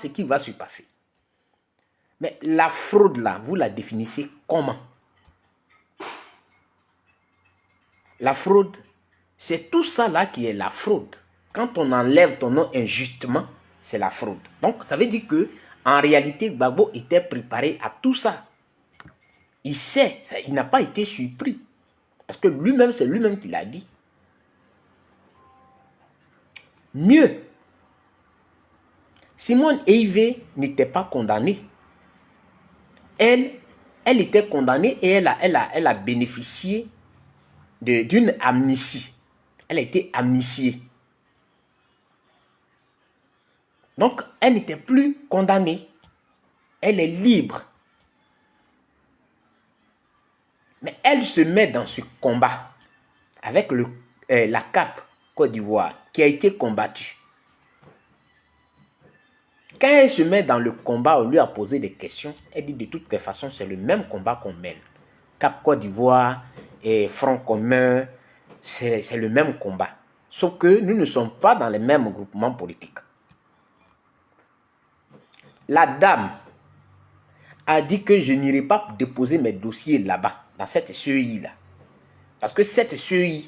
ce qui va se passer. Mais la fraude là, vous la définissez comment? La fraude, c'est tout ça là qui est la fraude. Quand on enlève ton nom injustement, c'est la fraude. Donc ça veut dire que en réalité, Gbagbo était préparé à tout ça. Il sait, il n'a pas été surpris. Parce que lui-même, c'est lui-même qui l'a dit. Mieux, Simone Eivé n'était pas condamnée. Elle était condamnée et elle a bénéficié d'une amnistie. Elle a été amnistiée. Donc, elle n'était plus condamnée. Elle est libre. Mais elle se met dans ce combat avec la CAP Côte d'Ivoire qui a été combattue. Quand elle se met dans le combat, on lui a posé des questions. Elle dit de toutes les façons, c'est le même combat qu'on mène. CAP Côte d'Ivoire et Front commun, c'est le même combat. Sauf que nous ne sommes pas dans les mêmes groupements politiques. La dame a dit que je n'irai pas déposer mes dossiers là-bas, dans cette CEI-là. Parce que cette CEI,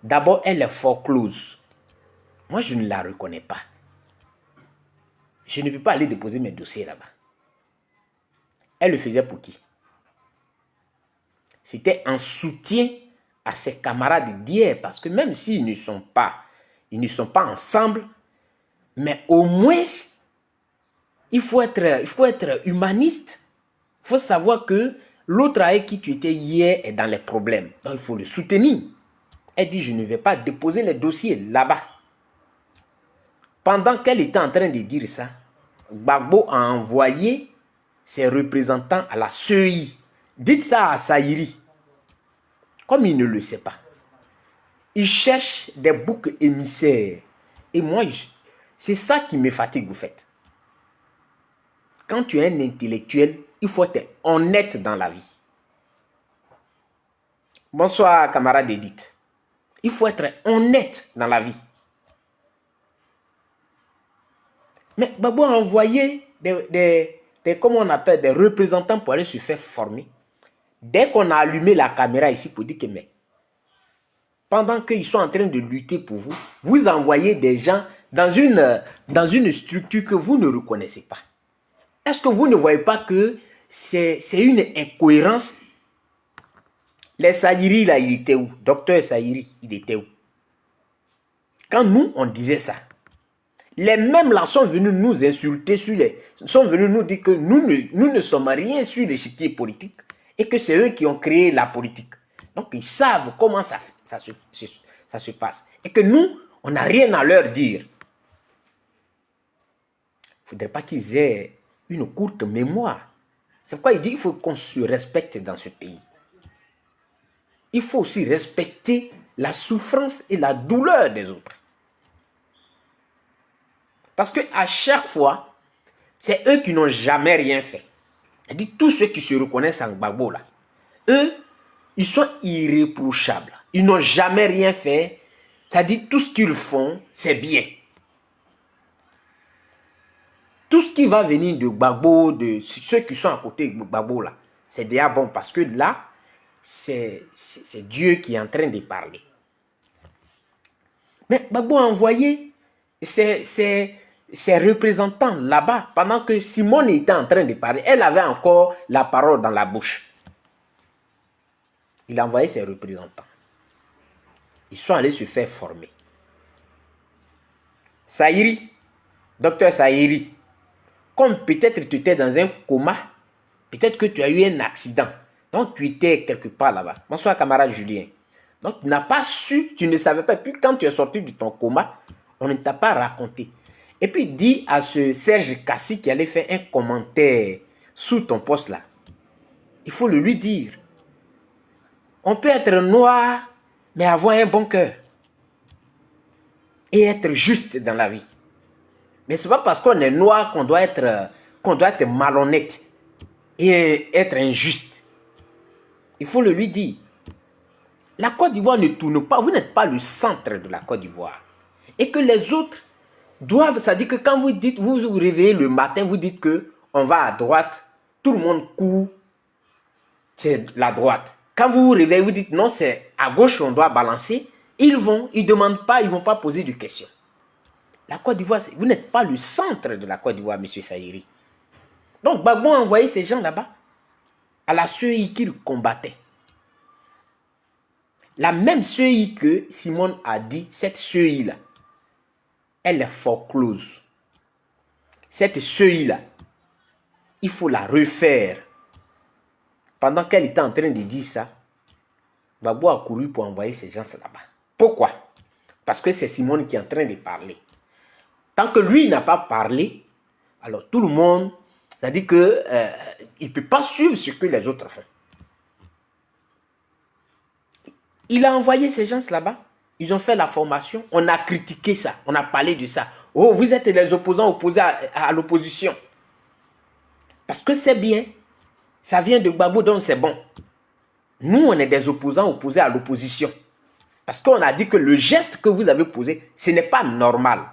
d'abord, elle est foreclose. Moi, je ne la reconnais pas. Je ne peux pas aller déposer mes dossiers là-bas. Elle le faisait pour qui? C'était en soutien à ses camarades d'hier, parce que même s'ils ne sont pas ensemble, mais au moins, il faut être humaniste. Il faut savoir que l'autre avec qui tu étais hier est dans les problèmes. Donc, il faut le soutenir. Elle dit, je ne vais pas déposer les dossiers là-bas. Pendant qu'elle était en train de dire ça, Gbagbo a envoyé ses représentants à la CEI. Dites ça à Saïri. Comme il ne le sait pas. Il cherche des boucs émissaires. Et moi, c'est ça qui me fatigue, vous faites. Quand tu es un intellectuel, il faut être honnête dans la vie. Bonsoir, camarade Edith. Il faut être honnête dans la vie. Mais Gbagbo a envoyé comment on appelle, des représentants pour aller se faire former. Dès qu'on a allumé la caméra ici pour dire que, mais, pendant qu'ils sont en train de lutter pour vous, vous envoyez des gens dans une structure que vous ne reconnaissez pas. Est-ce que vous ne voyez pas que c'est une incohérence? Les Saïri, là, il était où? Docteur Saïri, il était où? Quand nous, on disait ça, les mêmes là sont venus nous insulter, sont venus nous dire que nous ne sommes rien sur l'échiquier politique et que c'est eux qui ont créé la politique. Donc, ils savent comment ça se passe. Et que nous, on n'a rien à leur dire. Il ne faudrait pas qu'ils aient une courte mémoire. C'est pourquoi il dit qu'il faut qu'on se respecte dans ce pays. Il faut aussi respecter la souffrance et la douleur des autres. Parce qu'à chaque fois, c'est eux qui n'ont jamais rien fait. C'est-à-dire tous ceux qui se reconnaissent en Gbagbo là, eux, ils sont irréprochables. Ils n'ont jamais rien fait. C'est-à-dire tout ce qu'ils font, c'est bien. Tout ce qui va venir de Gbagbo, de ceux qui sont à côté de Gbagbo là, c'est déjà bon parce que là, c'est Dieu qui est en train de parler. Mais Gbagbo a envoyé ses représentants là-bas pendant que Simone était en train de parler. Elle avait encore la parole dans la bouche. Il a envoyé ses représentants. Ils sont allés se faire former. Saïri, docteur Saïri, comme peut-être tu étais dans un coma, peut-être que tu as eu un accident. Donc tu étais quelque part là-bas. Bonsoir camarade Julien. Donc tu n'as pas su, tu ne savais pas. Puis quand tu es sorti de ton coma, on ne t'a pas raconté. Et puis dis à ce Serge Kassi qui allait faire un commentaire sous ton poste là. Il faut le lui dire. On peut être noir, mais avoir un bon cœur. Et être juste dans la vie. Mais ce n'est pas parce qu'on est noir qu'on doit être malhonnête et être injuste. Il faut le lui dire. La Côte d'Ivoire ne tourne pas. Vous n'êtes pas le centre de la Côte d'Ivoire. Et que les autres doivent, ça dit que quand vous dites, vous vous réveillez le matin, vous dites que on va à droite, tout le monde court, c'est la droite. Quand vous vous réveillez, vous dites non, c'est à gauche on doit balancer, ils ne demandent pas, ils ne vont pas poser de questions. La Côte d'Ivoire, vous n'êtes pas le centre de la Côte d'Ivoire, M. Sayeri. Donc Gbagbo a envoyé ces gens là-bas à la CEI qu'il combattait. La même CEI que Simone a dit, cette CEI-là, elle est foreclose. Cette CEI-là, il faut la refaire. Pendant qu'elle était en train de dire ça, Gbagbo a couru pour envoyer ces gens là-bas. Pourquoi? Parce que c'est Simone qui est en train de parler. Tant que lui n'a pas parlé, alors tout le monde, c'est-à-dire qu'il ne peut pas suivre ce que les autres font. Il a envoyé ces gens là-bas. Ils ont fait la formation. On a critiqué ça. On a parlé de ça. Oh, vous êtes les opposants opposés à l'opposition. Parce que c'est bien. Ça vient de Gbagbo, donc c'est bon. Nous, on est des opposants opposés à l'opposition. Parce qu'on a dit que le geste que vous avez posé, ce n'est pas normal.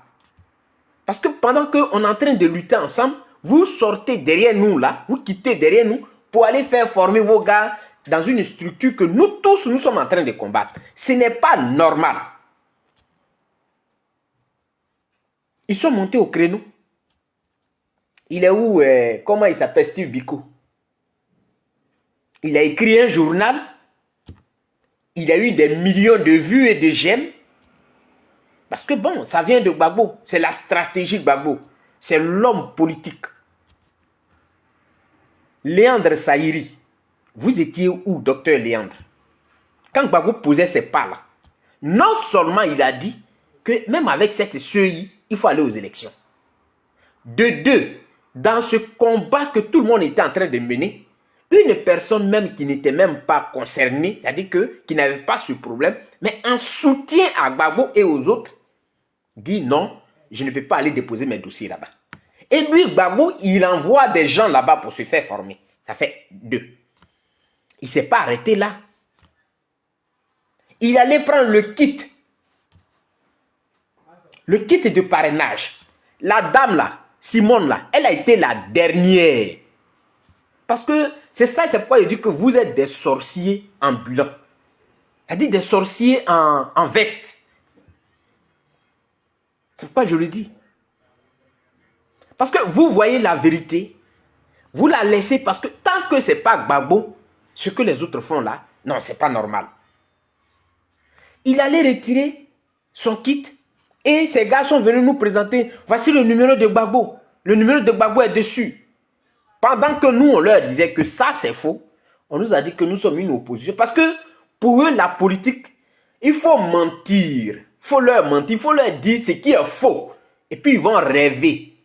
Parce que pendant qu'on est en train de lutter ensemble, vous sortez derrière nous là, vous quittez derrière nous pour aller faire former vos gars dans une structure que nous tous, nous sommes en train de combattre. Ce n'est pas normal. Ils sont montés au créneau. Il est où, comment il s'appelle, Steve Biko? Il a écrit un journal. Il a eu des millions de vues et de j'aime. Parce que bon, ça vient de Gbagbo. C'est la stratégie de Gbagbo. C'est l'homme politique. Léandre Sayeri. Vous étiez où, docteur Léandre? Quand Gbagbo posait ses pas là, non seulement il a dit que même avec cette CEI, il faut aller aux élections. De deux, dans ce combat que tout le monde était en train de mener, une personne même qui n'était même pas concernée, c'est-à-dire qui n'avait pas ce problème, mais en soutien à Gbagbo et aux autres, dit non, je ne peux pas aller déposer mes dossiers là-bas. Et lui, Gbagbo, il envoie des gens là-bas pour se faire former. Ça fait deux. Il ne s'est pas arrêté là. Il allait prendre le kit. Le kit de parrainage. La dame là, Simone là, elle a été la dernière. Parce que c'est ça, c'est pourquoi il dit que vous êtes des sorciers ambulants. C'est-à-dire des sorciers en veste. C'est pourquoi je le dis. Parce que vous voyez la vérité, vous la laissez parce que tant que ce n'est pas Gbagbo, ce que les autres font là, non, ce n'est pas normal. Il allait retirer son kit et ces gars sont venus nous présenter. Voici le numéro de Gbagbo. Le numéro de Gbagbo est dessus. Pendant que nous, on leur disait que ça, c'est faux, on nous a dit que nous sommes une opposition. Parce que pour eux, la politique, il faut mentir. Il faut leur mentir. Il faut leur dire ce qui est faux. Et puis, ils vont rêver.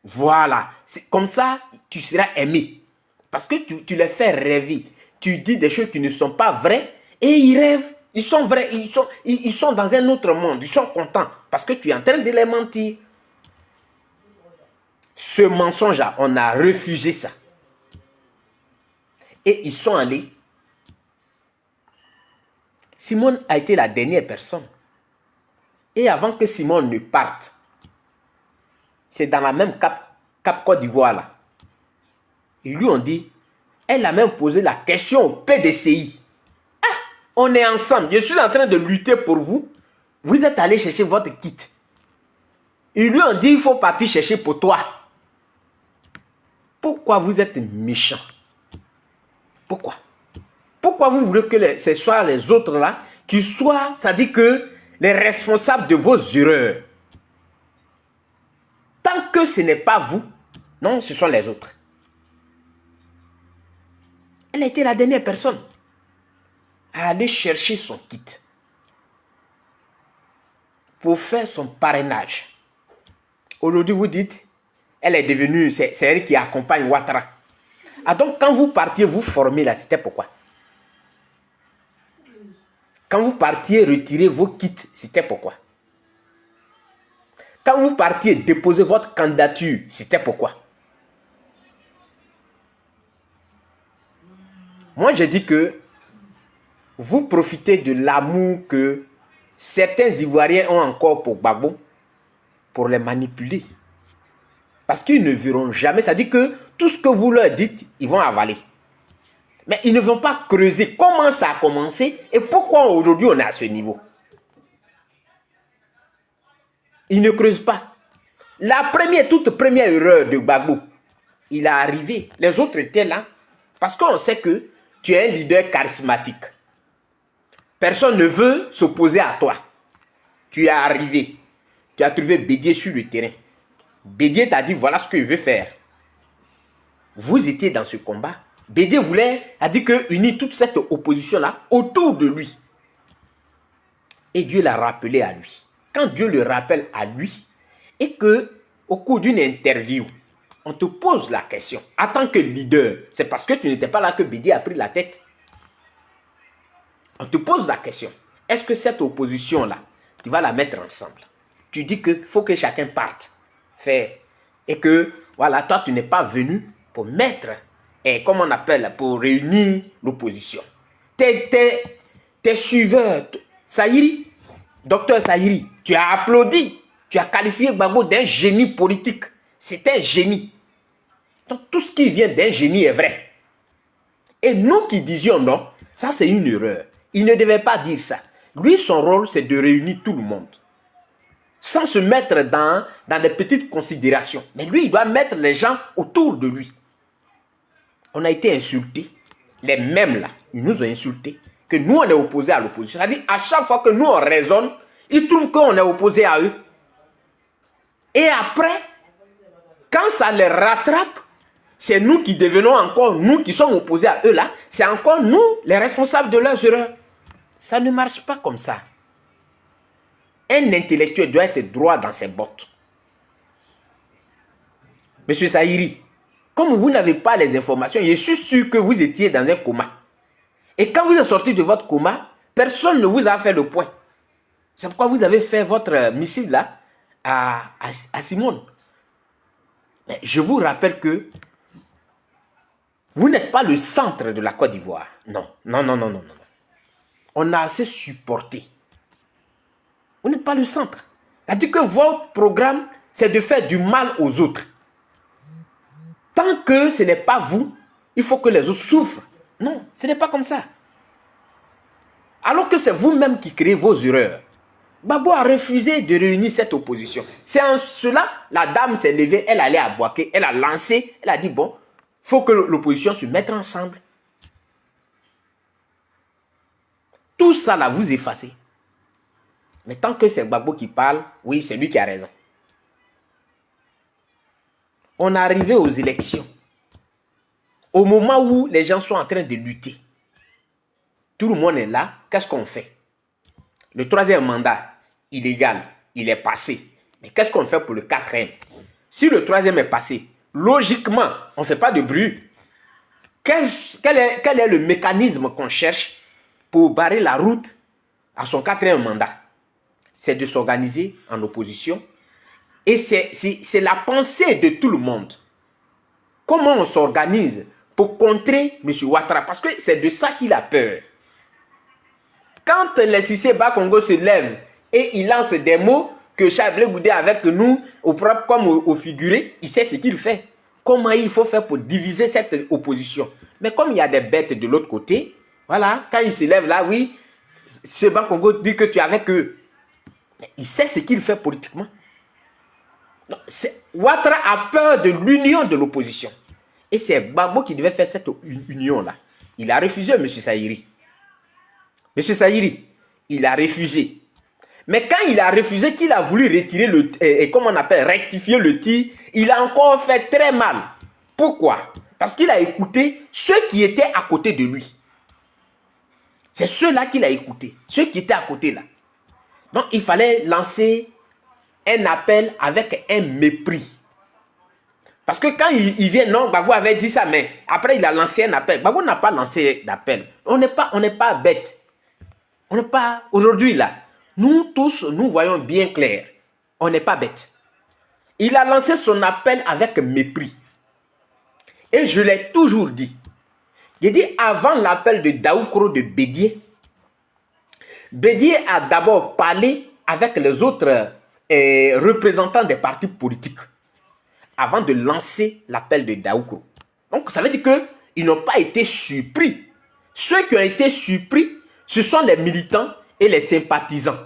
Voilà. Comme ça, tu seras aimé. Parce que tu les fais rêver. Tu dis des choses qui ne sont pas vraies et ils rêvent. Ils sont vrais. Ils sont dans un autre monde. Ils sont contents. Parce que tu es en train de les mentir. Ce mensonge-là, on a refusé ça. Et ils sont allés. Simone a été la dernière personne. Et avant que Simone ne parte, c'est dans la même Cap Côte d'Ivoire là. Ils lui ont dit, elle a même posé la question au PDCI. Ah, on est ensemble. Je suis en train de lutter pour vous. Vous êtes allé chercher votre kit. Ils lui ont dit, il faut partir chercher pour toi. Pourquoi vous êtes méchant? Pourquoi? Pourquoi vous voulez que ce soit les autres là qui soient, c'est-à-dire que les responsables de vos erreurs? Tant que ce n'est pas vous, non, ce sont les autres. Elle a été la dernière personne à aller chercher son kit pour faire son parrainage. Aujourd'hui, vous dites, elle est devenue, c'est elle qui accompagne Ouattara. Ah donc, quand vous partiez vous former là, c'était pourquoi? Quand vous partiez retirer vos kits, c'était pourquoi? Quand vous partiez déposer votre candidature, c'était pourquoi? Moi, je dis que vous profitez de l'amour que certains Ivoiriens ont encore pour Gbagbo. pour les manipuler. Parce qu'ils ne verront jamais. Ça dit que tout ce que vous leur dites, ils vont avaler. Mais ils ne vont pas creuser comment ça a commencé et pourquoi aujourd'hui on est à ce niveau. Ils ne creusent pas. La toute première erreur de Gbagbo, il est arrivé. Les autres étaient là. Parce qu'on sait que tu es un leader charismatique. Personne ne veut s'opposer à toi. Tu es arrivé. Tu as trouvé Bédié sur le terrain. Bédié t'a dit, voilà ce que je veux faire. Vous étiez dans ce combat. Bédié a dit que unir toute cette opposition-là autour de lui. Et Dieu l'a rappelé à lui. Quand Dieu le rappelle à lui, et que au cours d'une interview, on te pose la question, en tant que leader, c'est parce que tu n'étais pas là que Bédié a pris la tête. On te pose la question, est-ce que cette opposition-là, tu vas la mettre ensemble? Tu dis qu'il faut que chacun parte faire. Et que, voilà, toi, tu n'es pas venu pour mettre, comme on appelle, pour réunir l'opposition. Tes suiveurs, Saïri, docteur Saïri, tu as applaudi, tu as qualifié Gbagbo d'un génie politique. C'est un génie. Donc, tout ce qui vient d'un génie est vrai. Et nous qui disions non, ça c'est une erreur. Il ne devait pas dire ça. Lui, son rôle, c'est de réunir tout le monde. Sans se mettre dans des petites considérations. Mais lui, il doit mettre les gens autour de lui. On a été insultés. Les mêmes là, ils nous ont insultés. Que nous, on est opposés à l'opposition. C'est-à-dire, à chaque fois que nous, on raisonne, ils trouvent qu'on est opposé à eux. Et après, quand ça les rattrape, c'est nous qui devenons encore, nous qui sommes opposés à eux là, c'est encore nous, les responsables de leurs erreurs. Ça ne marche pas comme ça. Un intellectuel doit être droit dans ses bottes. Monsieur Saïri, comme vous n'avez pas les informations, je suis sûr que vous étiez dans un coma. Et quand vous êtes sorti de votre coma, personne ne vous a fait le point. C'est pourquoi vous avez fait votre missive là à Simone. Mais je vous rappelle que vous n'êtes pas le centre de la Côte d'Ivoire. Non, non, non, non, non, non. On a assez supporté. Vous n'êtes pas le centre. C'est-à-dire que votre programme, c'est de faire du mal aux autres. Tant que ce n'est pas vous, il faut que les autres souffrent. Non, ce n'est pas comme ça. Alors que c'est vous-même qui créez vos erreurs. Gbagbo a refusé de réunir cette opposition. C'est en cela, la dame s'est levée, elle allait à Bouaké, elle a lancé, elle a dit, bon, il faut que l'opposition se mette ensemble. Tout ça, là, vous effacez. Mais tant que c'est Gbagbo qui parle, oui, c'est lui qui a raison. On est arrivé aux élections. Au moment où les gens sont en train de lutter, tout le monde est là, qu'est-ce qu'on fait? Le troisième mandat, illégal, il est passé. Mais qu'est-ce qu'on fait pour le quatrième? Si le troisième est passé, logiquement, on ne fait pas de bruit. Quel est le mécanisme qu'on cherche pour barrer la route à son quatrième mandat? C'est de s'organiser en opposition. Et c'est la pensée de tout le monde. Comment on s'organise pour contrer M. Ouattara? Parce que c'est de ça qu'il a peur. Quand les Cissé Congo se lèvent et il lance des mots que Chablé Goudé avec nous, au propre comme au figuré, il sait ce qu'il fait. Comment il faut faire pour diviser cette opposition? Mais comme il y a des bêtes de l'autre côté, voilà, quand il se lève là, oui, Cissé Congo dit que tu es avec eux. Mais il sait ce qu'il fait politiquement. Ouattara a peur de l'union de l'opposition. Et c'est Gbagbo qui devait faire cette union-là. Il a refusé, M. Saïri. M. Saïri, il a refusé. Mais quand il a refusé, qu'il a voulu retirer comment on appelle, rectifier le tir, il a encore fait très mal. Pourquoi? Parce qu'il a écouté ceux qui étaient à côté de lui. C'est ceux-là qu'il a écouté. Ceux qui étaient à côté là. Donc il fallait lancer un appel avec un mépris. Parce que quand il vient, non, Gbagbo avait dit ça, mais après il a lancé un appel. Gbagbo n'a pas lancé d'appel. On n'est pas bête. On n'est pas... Aujourd'hui, là, nous tous, nous voyons bien clair. On n'est pas bête. Il a lancé son appel avec mépris. Et je l'ai toujours dit. J'ai dit, avant l'appel de Daoukro de Bédié, Bédié a d'abord parlé avec les autres représentants des partis politiques avant de lancer l'appel de Daoukro. Donc, ça veut dire qu'ils n'ont pas été surpris. Ceux qui ont été surpris, ce sont les militants et les sympathisants,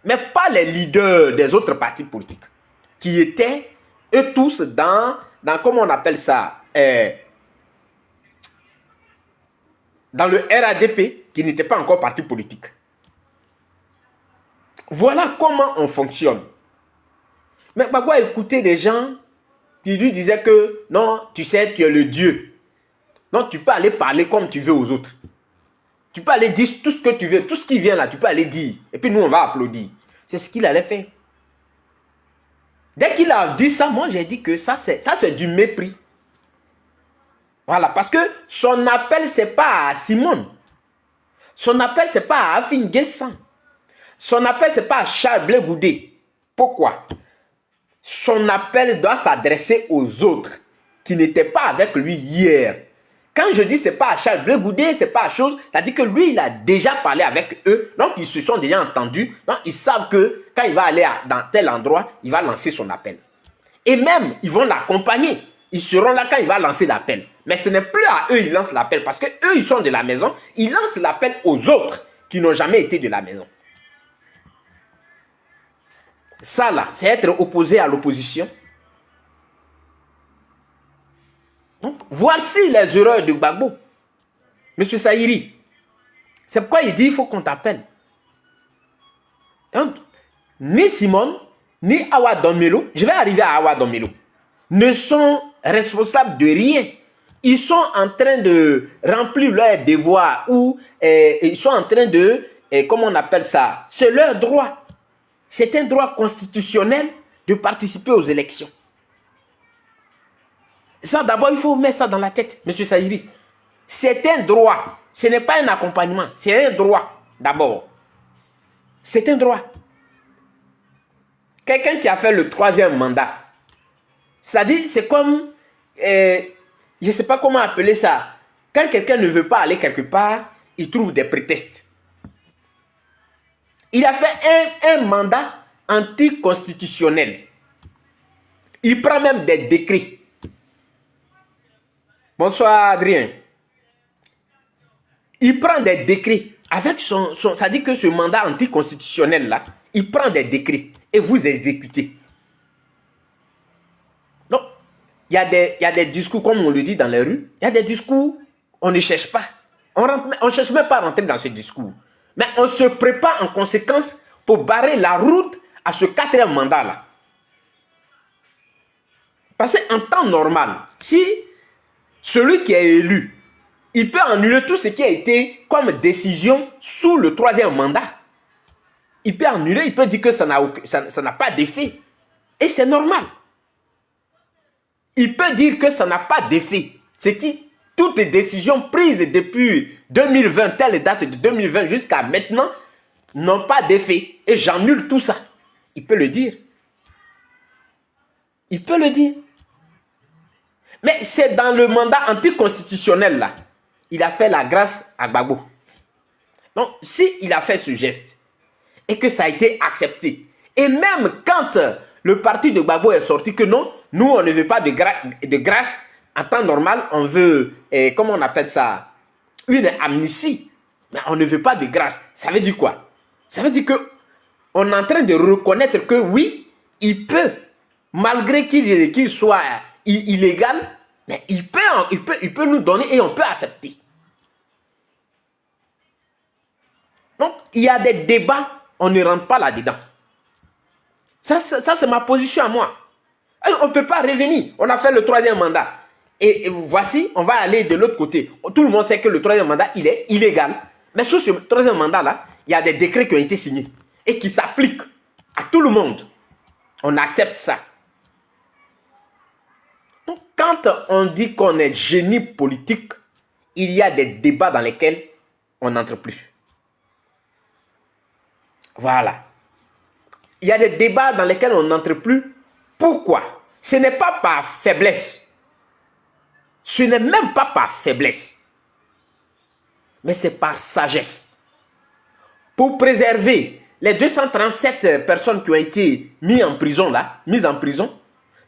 mais pas les leaders des autres partis politiques, qui étaient, eux tous, dans comment on appelle ça, dans le RADP, qui n'était pas encore parti politique. Voilà comment on fonctionne. Mais Gbagbo a écouté des gens qui lui disaient que non, tu sais, tu es le Dieu. Non, tu peux aller parler comme tu veux aux autres. Tu peux aller dire tout ce que tu veux, tout ce qui vient là, tu peux aller dire. Et puis nous, on va applaudir. C'est ce qu'il allait faire. Dès qu'il a dit ça, moi, j'ai dit que ça, c'est du mépris. Voilà, parce que son appel, ce n'est pas à Simone. Son appel, ce n'est pas à Afin Guessan. Son appel, ce n'est pas à Charles Blé Goudé. Pourquoi? Son appel doit s'adresser aux autres qui n'étaient pas avec lui hier. Quand je dis ce n'est pas à Charles Blé Goudé, ce n'est pas à chose, c'est-à-dire que lui, il a déjà parlé avec eux, donc ils se sont déjà entendus, donc ils savent que quand il va aller dans tel endroit, il va lancer son appel. Et même, ils vont l'accompagner. Ils seront là quand il va lancer l'appel. Mais ce n'est plus à eux, ils lancent l'appel, parce qu'eux, ils sont de la maison, ils lancent l'appel aux autres qui n'ont jamais été de la maison. Ça là, c'est être opposé à l'opposition. Donc, voici les erreurs de Gbagbo. Monsieur Saïri, c'est pourquoi il dit il faut qu'on t'appelle. Ni Simone, ni Awa Domelo, je vais arriver à Awa Domelo, ne sont responsables de rien. Ils sont en train de remplir leur devoir ou ils sont en train de, comment on appelle ça, c'est leur droit. C'est un droit constitutionnel de participer aux élections. Ça, d'abord, il faut mettre ça dans la tête, monsieur Saïri. C'est un droit. Ce n'est pas un accompagnement. C'est un droit, d'abord. C'est un droit. Quelqu'un qui a fait le 3e mandat, c'est-à-dire, c'est comme, je ne sais pas comment appeler ça. Quand quelqu'un ne veut pas aller quelque part, il trouve des prétextes. Il a fait un mandat anticonstitutionnel. Il prend même des décrets. Bonsoir Adrien. Il prend des décrets. Avec ça dit que ce mandat anticonstitutionnel là, il prend des décrets et vous exécutez. Donc, il y a des discours, comme on le dit dans les rues, il y a des discours, on ne cherche pas. On ne cherche même pas à rentrer dans ce discours. Mais on se prépare en conséquence pour barrer la route à ce 4e mandat-là. Parce qu'en temps normal, si celui qui est élu, il peut annuler tout ce qui a été comme décision sous le 3e mandat. Il peut annuler, il peut dire que ça n'a pas d'effet. Et c'est normal. Il peut dire que ça n'a pas d'effet. C'est qui toutes les décisions prises depuis 2020, telle date de 2020 jusqu'à maintenant, n'ont pas d'effet. Et j'annule tout ça. Il peut le dire. Il peut le dire. Mais c'est dans le mandat anticonstitutionnel là. Il a fait la grâce à Gbagbo. Donc, s'il a fait ce geste et que ça a été accepté, et même quand le parti de Gbagbo est sorti que non, nous on ne veut pas de grâce, en temps normal, on veut, comment on appelle ça, une amnistie. Mais on ne veut pas de grâce. Ça veut dire quoi? Ça veut dire qu'on est en train de reconnaître que oui, il peut, malgré qu'il soit illégal, mais il peut nous donner et on peut accepter. Donc, il y a des débats, on ne rentre pas là-dedans. Ça c'est ma position à moi. On ne peut pas revenir. On a fait le 3e mandat. Et voici, on va aller de l'autre côté. Tout le monde sait que le 3e mandat, il est illégal. Mais sous ce 3e mandat-là, il y a des décrets qui ont été signés et qui s'appliquent à tout le monde. On accepte ça. Donc, quand on dit qu'on est génie politique, il y a des débats dans lesquels on n'entre plus. Voilà. Il y a des débats dans lesquels on n'entre plus. Pourquoi? Ce n'est pas par faiblesse. Ce n'est même pas par faiblesse. Mais c'est par sagesse. Pour préserver les 237 personnes qui ont été mises en prison là,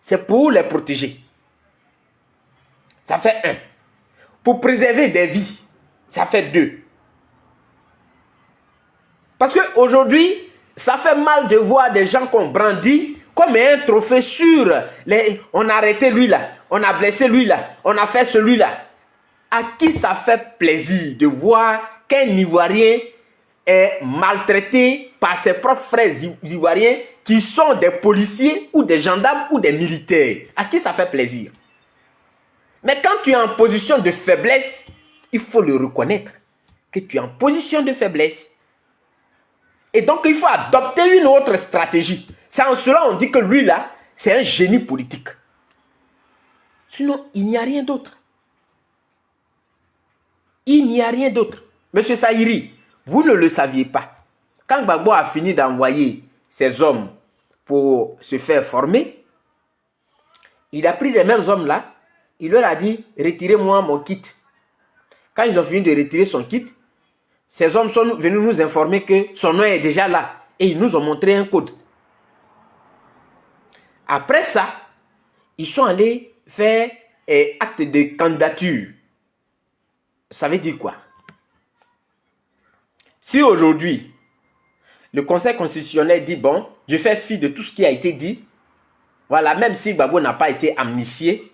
c'est pour les protéger. Ça fait 1. Pour préserver des vies, ça fait 2. Parce qu'aujourd'hui, ça fait mal de voir des gens qu'on brandit comme un trophée sur on a arrêté lui là, on a blessé lui là, on a fait celui là. À qui ça fait plaisir de voir qu'un Ivoirien est maltraité par ses propres frères ivoiriens qui sont des policiers ou des gendarmes ou des militaires? À qui ça fait plaisir? Mais quand tu es en position de faiblesse, il faut le reconnaître que tu es en position de faiblesse. Et donc, il faut adopter une autre stratégie. C'est en cela on dit que lui, là, c'est un génie politique. Sinon, il n'y a rien d'autre. Il n'y a rien d'autre. Monsieur Sahiri, vous ne le saviez pas. Quand Gbagbo a fini d'envoyer ses hommes pour se faire former, il a pris les mêmes hommes-là, il leur a dit, retirez-moi mon kit. Quand ils ont fini de retirer son kit, ces hommes sont venus nous informer que son nom est déjà là. Et ils nous ont montré un code. Après ça, ils sont allés faire acte de candidature. Ça veut dire quoi? Si aujourd'hui, le Conseil constitutionnel dit, bon, je fais fi de tout ce qui a été dit, voilà, même si Gbagbo n'a pas été amnistié,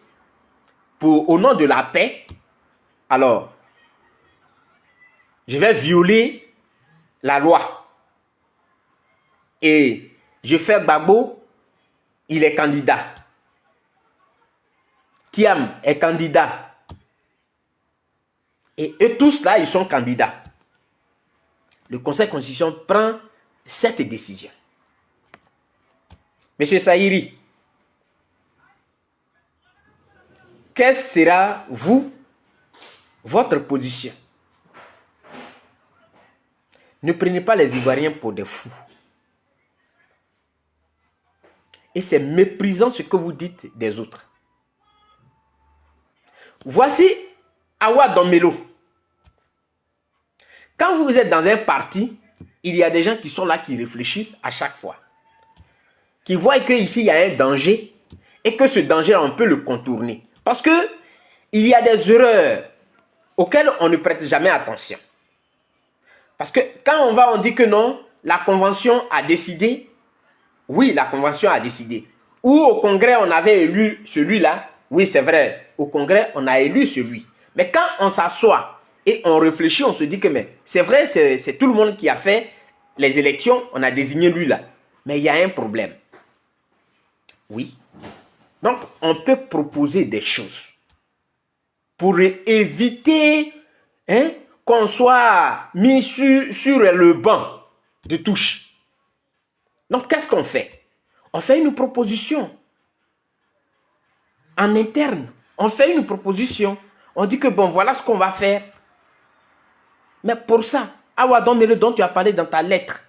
au nom de la paix, alors, je vais violer la loi. Et je fais Gbagbo, il est candidat. Thiam est candidat. Et eux tous là, ils sont candidats. Le Conseil constitutionnel prend cette décision. Monsieur Sahiri, quelle sera, votre position? Ne prenez pas les Ivoiriens pour des fous. Et c'est méprisant ce que vous dites des autres. Voici Awa Domelo. Quand vous êtes dans un parti, il y a des gens qui sont là, qui réfléchissent à chaque fois. Qui voient qu'ici, il y a un danger et que ce danger, on peut le contourner. Parce que il y a des erreurs auxquelles on ne prête jamais attention. Parce que quand on dit que non, la Convention a décidé, oui, la Convention a décidé. Ou au Congrès, on avait élu celui-là, oui, c'est vrai, au Congrès, on a élu celui. Mais quand on s'assoit et on réfléchit, on se dit que c'est vrai, c'est tout le monde qui a fait les élections, on a désigné lui là. Mais il y a un problème. Oui. Donc, on peut proposer des choses pour éviter qu'on soit mis sur le banc de touche. Donc, qu'est-ce qu'on fait? On fait une proposition. En interne, on fait une proposition. On dit que bon, voilà ce qu'on va faire. Mais pour ça, Awa Domelo dont tu as parlé dans ta lettre,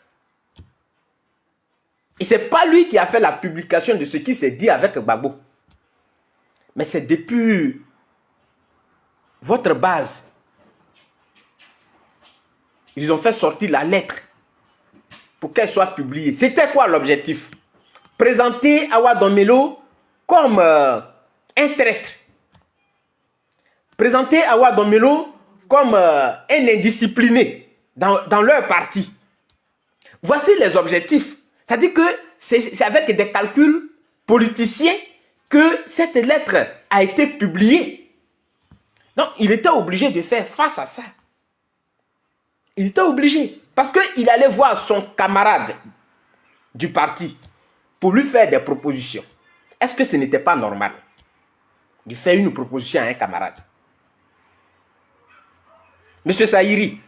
et ce n'est pas lui qui a fait la publication de ce qui s'est dit avec Gbagbo. Mais c'est depuis votre base. Ils ont fait sortir la lettre pour qu'elle soit publiée. C'était quoi l'objectif? Présenter Awa Domelo comme un traître. Présenter Awa Domelo comme un indiscipliné dans leur parti. Voici les objectifs. C'est-à-dire que c'est avec des calculs politiciens que cette lettre a été publiée. Donc, il était obligé de faire face à ça. Il était obligé. Parce qu'il allait voir son camarade du parti pour lui faire des propositions. Est-ce que ce n'était pas normal de faire une proposition à un camarade? Monsieur Sahiri,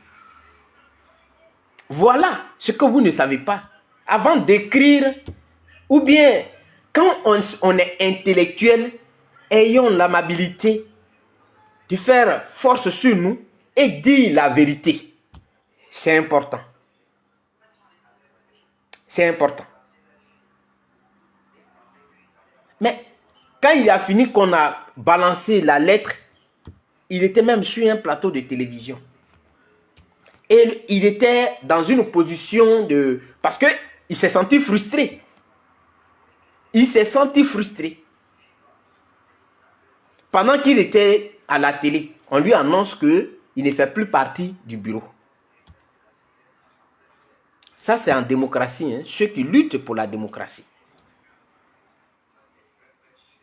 voilà ce que vous ne savez pas. Avant d'écrire, ou bien quand on est intellectuel, ayons l'amabilité de faire force sur nous et dire la vérité. C'est important. C'est important. Mais quand il a fini qu'on a balancé la lettre, il était même sur un plateau de télévision. Et il était dans une position de... Parce qu'il s'est senti frustré. Il s'est senti frustré. Pendant qu'il était à la télé, on lui annonce qu'il ne fait plus partie du bureau. Ça, c'est en démocratie, hein, ceux qui luttent pour la démocratie.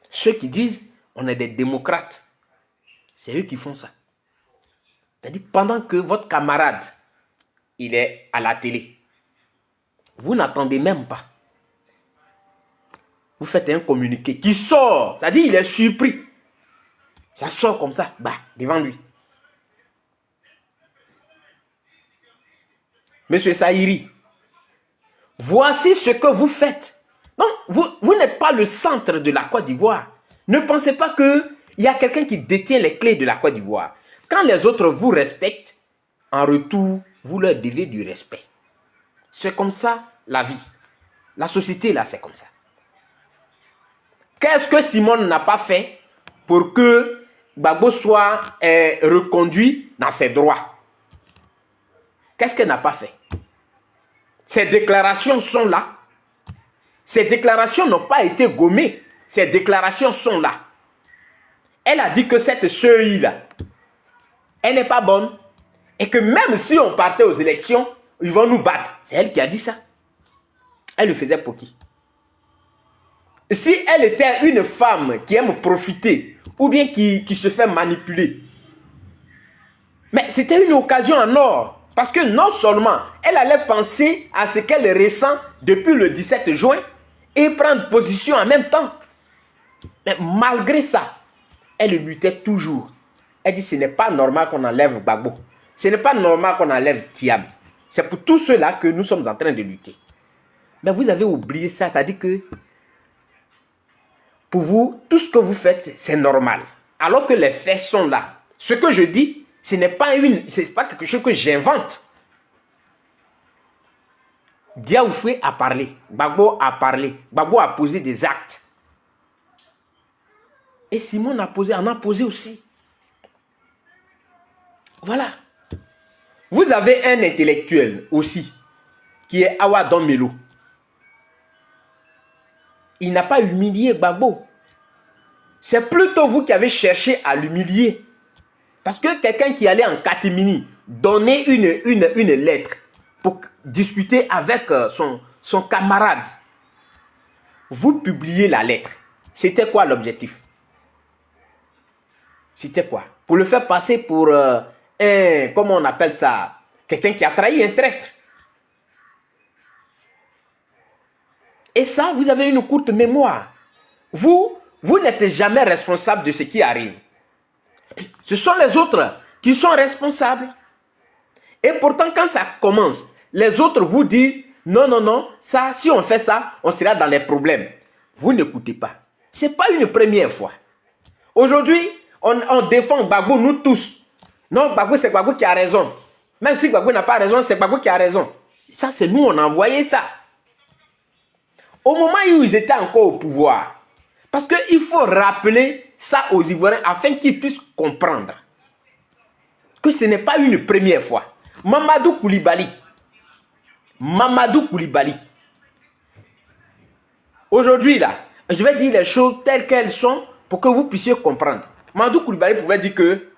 Ceux qui disent on est des démocrates, c'est eux qui font ça. C'est-à-dire pendant que votre camarade, il est à la télé, vous n'attendez même pas. Vous faites un communiqué qui sort, c'est-à-dire il est surpris. Ça sort comme ça, bah, devant lui. Monsieur Saïri, voici ce que vous faites. Non, vous n'êtes pas le centre de la Côte d'Ivoire. Ne pensez pas qu'il y a quelqu'un qui détient les clés de la Côte d'Ivoire. Quand les autres vous respectent, en retour, vous leur devez du respect. C'est comme ça la vie. La société, là, c'est comme ça. Qu'est-ce que Simone n'a pas fait pour que Gbagbo soit reconduit dans ses droits? Qu'est-ce qu'elle n'a pas fait? Ces déclarations sont là. Ces déclarations n'ont pas été gommées. Ces déclarations sont là. Elle a dit que cette CEI-là, elle n'est pas bonne. Et que même si on partait aux élections, ils vont nous battre. C'est elle qui a dit ça. Elle le faisait pour qui? Si elle était une femme qui aime profiter, ou bien qui se fait manipuler, mais c'était une occasion en or. Parce que non seulement elle allait penser à ce qu'elle ressent depuis le 17 juin et prendre position en même temps. Mais malgré ça, elle luttait toujours. Elle dit ce n'est pas normal qu'on enlève Gbagbo. Ce n'est pas normal qu'on enlève Thiam. C'est pour tout cela que nous sommes en train de lutter. Mais vous avez oublié ça. Ça dit que pour vous, tout ce que vous faites, c'est normal. Alors que les faits sont là. Ce que je dis, ce n'est pas quelque chose que j'invente. Diaoufé a parlé. Gbagbo a parlé. Gbagbo a posé des actes. Et Simone en a posé aussi. Voilà. Vous avez un intellectuel aussi, qui est Awa Don-Melo. Il n'a pas humilié Gbagbo. C'est plutôt vous qui avez cherché à l'humilier. Parce que quelqu'un qui allait en catimini donner une lettre pour discuter avec son camarade, vous publiez la lettre. C'était quoi l'objectif? C'était quoi? Pour le faire passer pour comment on appelle ça? Quelqu'un qui a trahi un traître. Et ça, vous avez une courte mémoire. Vous n'êtes jamais responsable de ce qui arrive. Ce sont les autres qui sont responsables. Et pourtant, quand ça commence, les autres vous disent, non, non, non, ça, si on fait ça, on sera dans les problèmes. Vous n'écoutez pas. Ce n'est pas une première fois. Aujourd'hui, on défend Gbagbo, nous tous. Non, Gbagbo, c'est Gbagbo qui a raison. Même si Gbagbo n'a pas raison, c'est Gbagbo qui a raison. Ça, c'est nous, on a envoyé ça. Au moment où ils étaient encore au pouvoir. Parce qu'il faut rappeler ça aux Ivoiriens afin qu'ils puissent comprendre que ce n'est pas une première fois. Mamadou Koulibaly. Aujourd'hui, là, je vais dire les choses telles qu'elles sont pour que vous puissiez comprendre. Mamadou Koulibaly pouvait dire que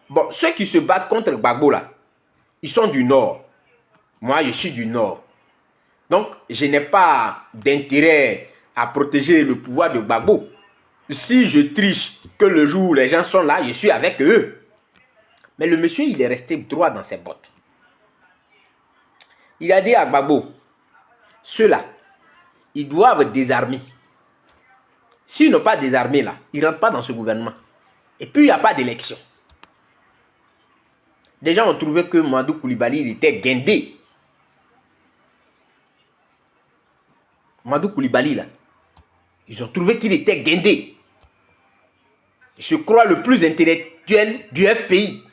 bon, ceux qui se battent contre Gbagbo, là, ils sont du Nord. Moi, je suis du Nord. Donc, je n'ai pas d'intérêt à protéger le pouvoir de Gbagbo. Si je triche que le jour où les gens sont là, je suis avec eux. Mais le monsieur, il est resté droit dans ses bottes. Il a dit à Gbagbo, ceux-là, ils doivent désarmer. S'ils n'ont pas désarmé là, ils ne rentrent pas dans ce gouvernement. Et puis, il n'y a pas d'élection. Les gens ont trouvé que Mamadou Koulibaly, il était guindé. Mamadou Koulibaly, là, ils ont trouvé qu'il était guindé. Je crois le plus intellectuel du FPI.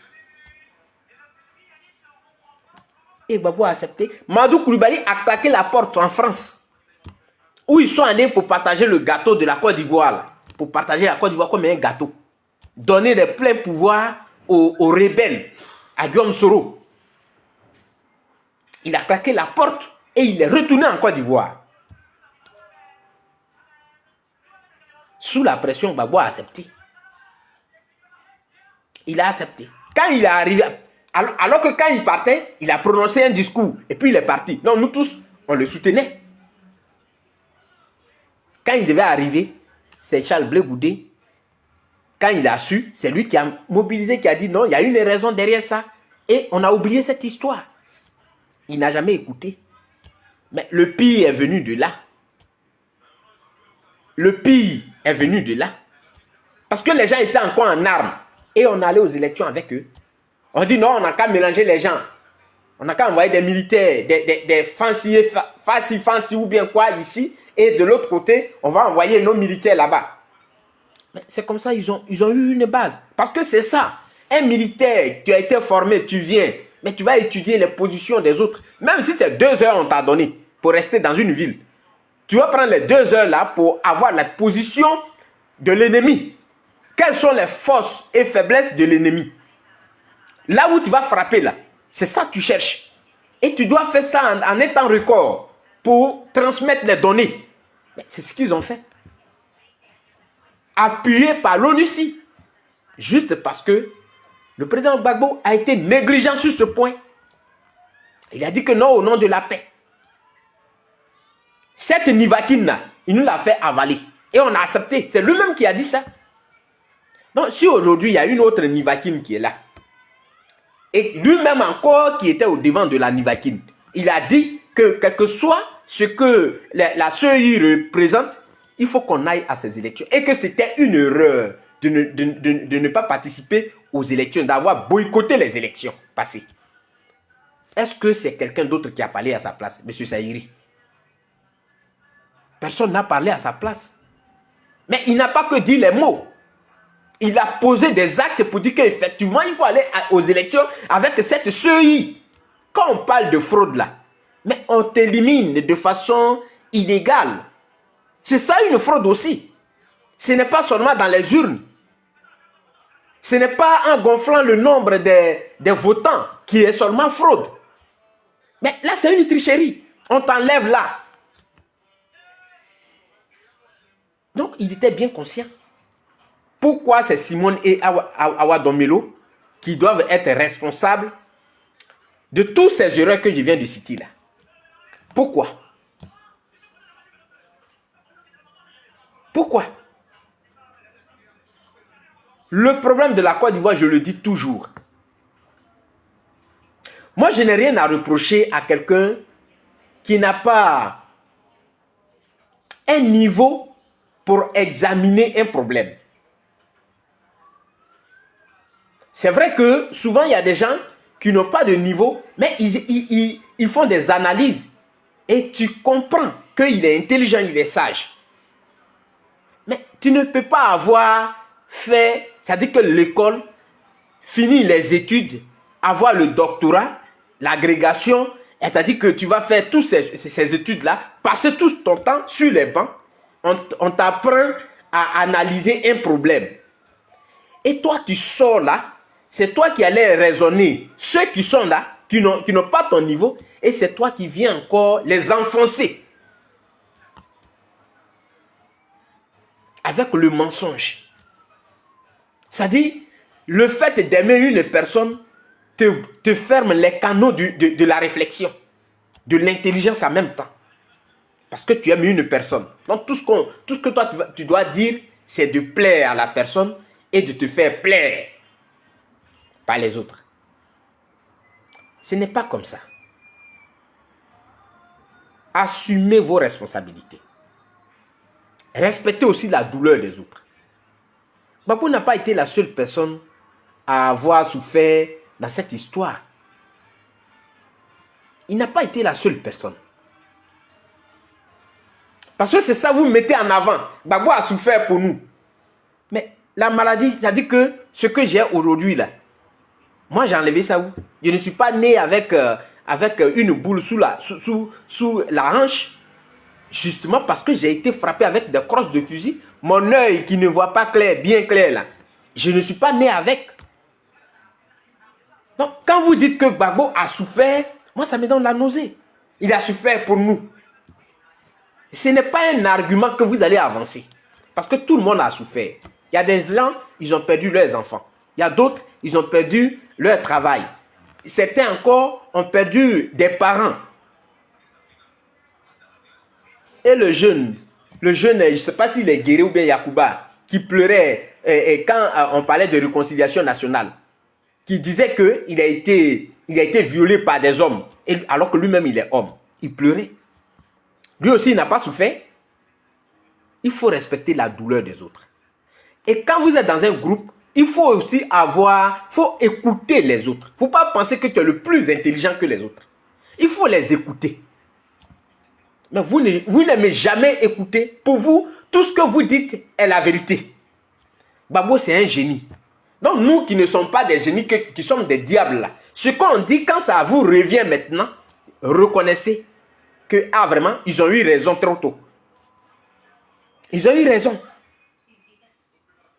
Et Gbagbo a accepté. Mamadou Koulibaly a claqué la porte en France. Où ils sont allés pour partager le gâteau de la Côte d'Ivoire. Pour partager la Côte d'Ivoire comme un gâteau. Donner les pleins pouvoirs aux rebelles. À Guillaume Soro. Il a claqué la porte et il est retourné en Côte d'Ivoire. Sous la pression, Gbagbo a accepté. Il a accepté. Quand il est arrivé, alors que quand il partait, il a prononcé un discours et puis il est parti. Non, nous tous, on le soutenait. Quand il devait arriver, c'est Charles Blé Goudé. Quand il a su, c'est lui qui a mobilisé, qui a dit non, il y a une raison derrière ça. Et on a oublié cette histoire. Il n'a jamais écouté. Mais le pire est venu de là. Le pire est venu de là. Parce que les gens étaient encore en armes. Et on allait aux élections avec eux. On dit non, on n'a qu'à mélanger les gens. On n'a qu'à envoyer des militaires, des fancy ou bien quoi ici. Et de l'autre côté, on va envoyer nos militaires là-bas. Mais c'est comme ça, ils ont eu une base. Parce que c'est ça. Un militaire, tu as été formé, tu viens. Mais tu vas étudier les positions des autres. Même si c'est 2 heures on t'a donné pour rester dans une ville. Tu vas prendre les 2 heures là pour avoir la position de l'ennemi. Quelles sont les forces et faiblesses de l'ennemi? Là où tu vas frapper là, c'est ça que tu cherches. Et tu dois faire ça en un temps record pour transmettre les données. C'est ce qu'ils ont fait. Appuyé par l'ONUCI. Juste parce que le président Gbagbo a été négligent sur ce point. Il a dit que non au nom de la paix. Cette Nivakine là, il nous l'a fait avaler. Et on a accepté. C'est lui-même qui a dit ça. Donc si aujourd'hui il y a une autre Nivakine qui est là, et lui-même encore qui était au devant de la Nivakine, il a dit que quel que soit ce que la CEI représente, il faut qu'on aille à ces élections. Et que c'était une erreur de ne pas participer aux élections, d'avoir boycotté les élections passées. Est-ce que c'est quelqu'un d'autre qui a parlé à sa place, M. Saïri? Personne n'a parlé à sa place. Mais il n'a pas que dit les mots. Il a posé des actes pour dire qu'effectivement, il faut aller aux élections avec cette CEI. Quand on parle de fraude là, mais on t'élimine de façon illégale. C'est ça une fraude aussi. Ce n'est pas seulement dans les urnes. Ce n'est pas en gonflant le nombre des votants qui est seulement fraude. Mais là, c'est une tricherie. On t'enlève là. Donc, il était bien conscient. Pourquoi c'est Simone et Awa Domelo qui doivent être responsables de toutes ces erreurs que je viens de citer là? Pourquoi? Pourquoi? Le problème de la Côte d'Ivoire, je le dis toujours. Moi, je n'ai rien à reprocher à quelqu'un qui n'a pas un niveau pour examiner un problème. C'est vrai que souvent, il y a des gens qui n'ont pas de niveau, mais ils font des analyses. Et tu comprends qu'il est intelligent, il est sage. Mais tu ne peux pas avoir fait, c'est-à-dire que l'école, finit les études, avoir le doctorat, l'agrégation, c'est-à-dire que tu vas faire toutes ces études-là, passer tout ton temps sur les bancs, on t'apprend à analyser un problème. Et toi, tu sors là, c'est toi qui allais raisonner. Ceux qui sont là, qui n'ont pas ton niveau, et c'est toi qui viens encore les enfoncer. Avec le mensonge. C'est-à-dire, le fait d'aimer une personne te ferme les canaux de la réflexion, de l'intelligence en même temps. Parce que tu aimes une personne. Donc, tout ce que toi, tu dois dire, c'est de plaire à la personne et de te faire plaire. Pas les autres. Ce n'est pas comme ça. Assumez vos responsabilités. Respectez aussi la douleur des autres. Gbagbo n'a pas été la seule personne à avoir souffert dans cette histoire. Il n'a pas été la seule personne. Parce que c'est ça, vous mettez en avant. Gbagbo a souffert pour nous. Mais la maladie, ça dit que ce que j'ai aujourd'hui là, moi j'ai enlevé ça où? Je ne suis pas né avec une boule sous la hanche. Justement parce que j'ai été frappé avec des crosses de fusil. Mon œil qui ne voit pas clair, bien clair là. Je ne suis pas né avec. Donc quand vous dites que Gbagbo a souffert, Moi, ça me donne la nausée. Il a souffert pour nous. Ce n'est pas un argument que vous allez avancer. Parce que tout le monde a souffert. Il y a des gens, ils ont perdu leurs enfants. Il y a d'autres, ils ont perdu leur travail. Certains encore ont perdu des parents. Et le jeune, je ne sais pas s'il est Guéré ou bien Yacouba, qui pleurait quand on parlait de réconciliation nationale, qui disait qu'il a été violé par des hommes, alors que lui-même il est homme. Il pleurait. Lui aussi, il n'a pas souffert. Il faut respecter la douleur des autres. Et quand vous êtes dans un groupe, il faut aussi écouter les autres. Il ne faut pas penser que tu es le plus intelligent que les autres. Il faut les écouter. Mais vous n'aimez jamais écouter. Pour vous, tout ce que vous dites est la vérité. Babo, c'est un génie. Donc nous qui ne sommes pas des génies, qui sommes des diables là, ce qu'on dit, quand ça vous revient maintenant, reconnaissez que, vraiment, ils ont eu raison trop tôt. Ils ont eu raison.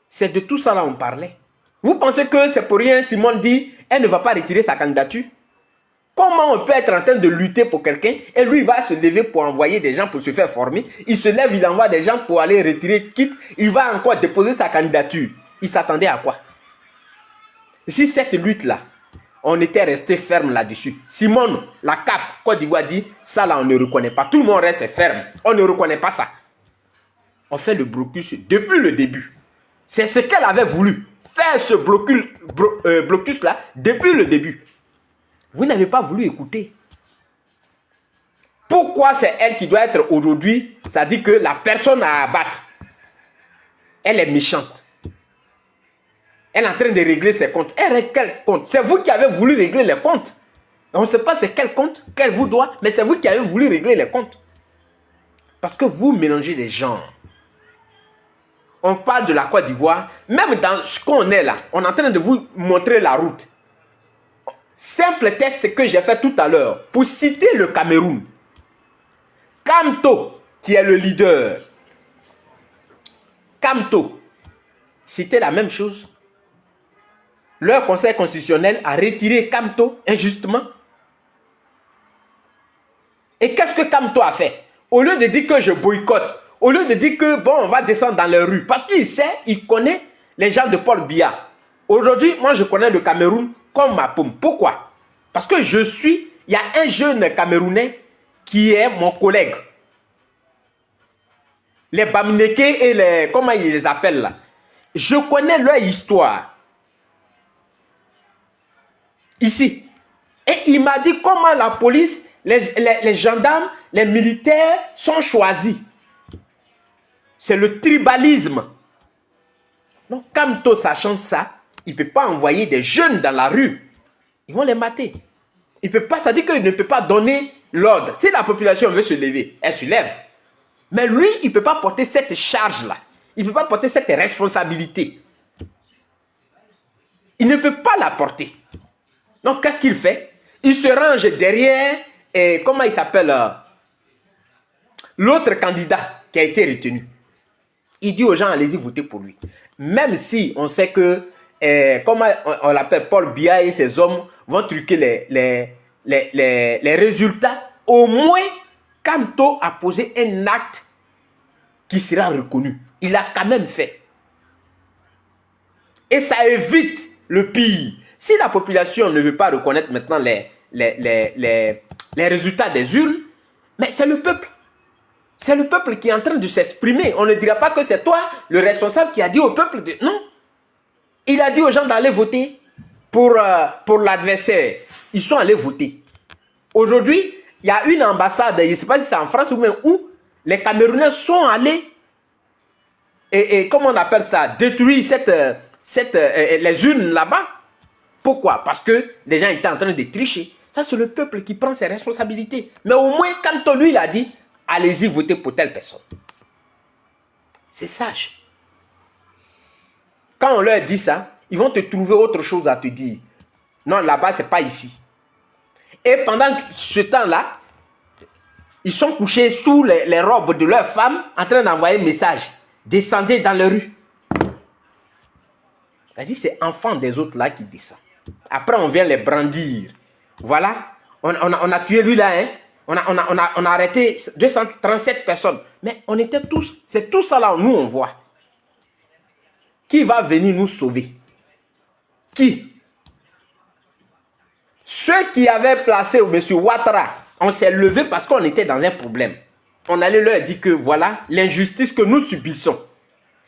C'est de tout ça là on parlait. Vous pensez que c'est pour rien, Simone dit, elle ne va pas retirer sa candidature? Comment on peut être en train de lutter pour quelqu'un et lui il va se lever pour envoyer des gens pour se faire former? Il se lève, il envoie des gens pour aller retirer quitte. Il va encore déposer sa candidature. Il s'attendait à quoi? Si cette lutte-là, on était resté ferme là-dessus. Simone, la CAP, Côte d'Ivoire dit, ça là on ne reconnaît pas. Tout le monde reste ferme. On ne reconnaît pas ça. On fait le blocus depuis le début. C'est ce qu'elle avait voulu. Faire ce blocus-là depuis le début. Vous n'avez pas voulu écouter. Pourquoi c'est elle qui doit être aujourd'hui? Ça dit que la personne à abattre, elle est méchante. Elle est en train de régler ses comptes. Elle règle quel compte? C'est vous qui avez voulu régler les comptes. On ne sait pas c'est quel compte qu'elle vous doit, mais c'est vous qui avez voulu régler les comptes. Parce que vous mélangez les gens. On parle de la Côte d'Ivoire. Même dans ce qu'on est là, on est en train de vous montrer la route. Simple test que j'ai fait tout à l'heure pour citer le Cameroun. Kamto, qui est le leader. Kamto, c'était la même chose. Leur conseil constitutionnel a retiré Kamto injustement. Et qu'est-ce que Kamto a fait? Au lieu de dire que je boycotte, au lieu de dire que bon, on va descendre dans les rues, parce qu'il sait, il connaît les gens de Paul Biya. Aujourd'hui, moi je connais le Cameroun comme ma paume. Pourquoi? Parce que il y a un jeune Camerounais qui est mon collègue. Les Bamneke et les, comment ils les appellent là? Je connais leur histoire. Ici. Et il m'a dit comment la police, les gendarmes, les militaires sont choisis. C'est le tribalisme. Donc, Kamto, sachant ça, il ne peut pas envoyer des jeunes dans la rue. Ils vont les mater. Il peut pas, ça dit qu'il ne peut pas donner l'ordre. Si la population veut se lever, elle se lève. Mais lui, il ne peut pas porter cette charge-là. Il ne peut pas porter cette responsabilité. Il ne peut pas la porter. Donc, qu'est-ce qu'il fait? Il se range derrière, comment il s'appelle, l'autre candidat qui a été retenu. Il dit aux gens, allez-y voter pour lui. Même si on sait que, comment on l'appelle, Paul Biya et ses hommes vont truquer les résultats, au moins, Kamto a posé un acte qui sera reconnu. Il l'a quand même fait. Et ça évite le pire. Si la population ne veut pas reconnaître maintenant les résultats des urnes, mais c'est le peuple. C'est le peuple qui est en train de s'exprimer. On ne dira pas que c'est toi, le responsable, qui a dit au peuple de... Non. Il a dit aux gens d'aller voter pour l'adversaire. Ils sont allés voter. Aujourd'hui, il y a une ambassade, je ne sais pas si c'est en France ou même où, les Camerounais sont allés, et comment on appelle ça, détruire les urnes là-bas. Pourquoi? Parce que les gens étaient en train de tricher. Ça, c'est le peuple qui prend ses responsabilités. Mais au moins, quand lui, il a dit, allez-y voter pour telle personne. C'est sage. Quand on leur dit ça, ils vont te trouver autre chose à te dire. Non, là-bas, ce n'est pas ici. Et pendant ce temps-là, ils sont couchés sous les robes de leurs femmes en train d'envoyer un message. Descendez dans les rues. C'est-à-dire, c'est enfant des autres là qui dit ça. Après, on vient les brandir. Voilà, on a tué lui là, hein. On a arrêté 237 personnes. Mais on était tous, c'est tout ça là, nous on voit. Qui va venir nous sauver? Qui? Ceux qui avaient placé M. Ouattara, on s'est levé parce qu'on était dans un problème. On allait leur dire que voilà l'injustice que nous subissons.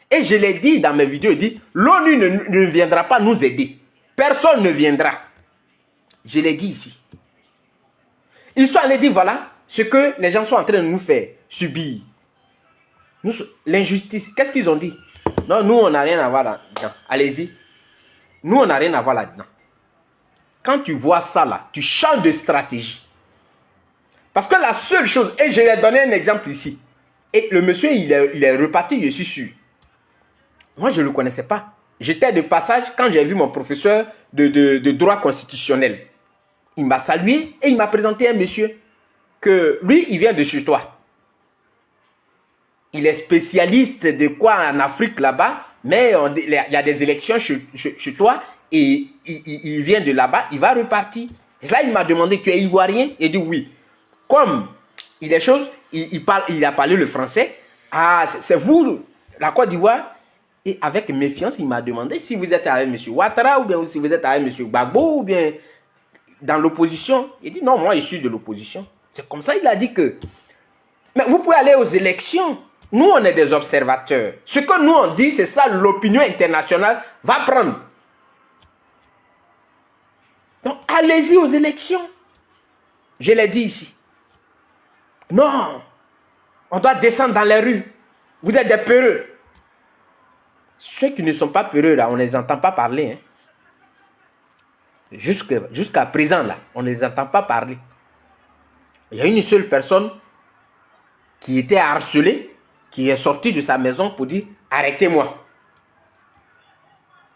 Et je l'ai dit dans mes vidéos, je dis, l'ONU ne viendra pas nous aider. Personne ne viendra. Je l'ai dit ici. Ils sont allés dire, voilà, ce que les gens sont en train de nous faire subir. L'injustice, qu'est-ce qu'ils ont dit? Non, nous, on n'a rien à voir là-dedans. Allez-y. Nous, on n'a rien à voir là-dedans. Quand tu vois ça là, tu changes de stratégie. Parce que la seule chose, et je vais donner un exemple ici, et le monsieur, il est reparti, je suis sûr. Moi, je ne le connaissais pas. J'étais de passage quand j'ai vu mon professeur de droit constitutionnel. Il m'a salué et il m'a présenté un monsieur que lui, il vient de chez toi. Il est spécialiste de quoi en Afrique là-bas, mais il y a des élections chez toi et il vient de là-bas, il va repartir. Et là, il m'a demandé, tu es ivoirien? Il dit oui. Comme il est chose, il a parlé le français. Ah, c'est vous, la Côte d'Ivoire? Et avec méfiance, il m'a demandé si vous êtes avec M. Ouattara ou bien si vous êtes avec M. Gbagbo ou bien dans l'opposition. Il dit non, moi je suis de l'opposition. C'est comme ça il a dit que... Mais vous pouvez aller aux élections. Nous, on est des observateurs. Ce que nous, on dit, c'est ça, l'opinion internationale va prendre. Donc, allez-y aux élections. Je l'ai dit ici. Non, on doit descendre dans les rues. Vous êtes des peureux. Ceux qui ne sont pas peureux, là, on ne les entend pas parler. Hein. Jusqu'à présent, là, on ne les entend pas parler. Il y a une seule personne qui était harcelée, qui est sortie de sa maison pour dire « Arrêtez-moi ».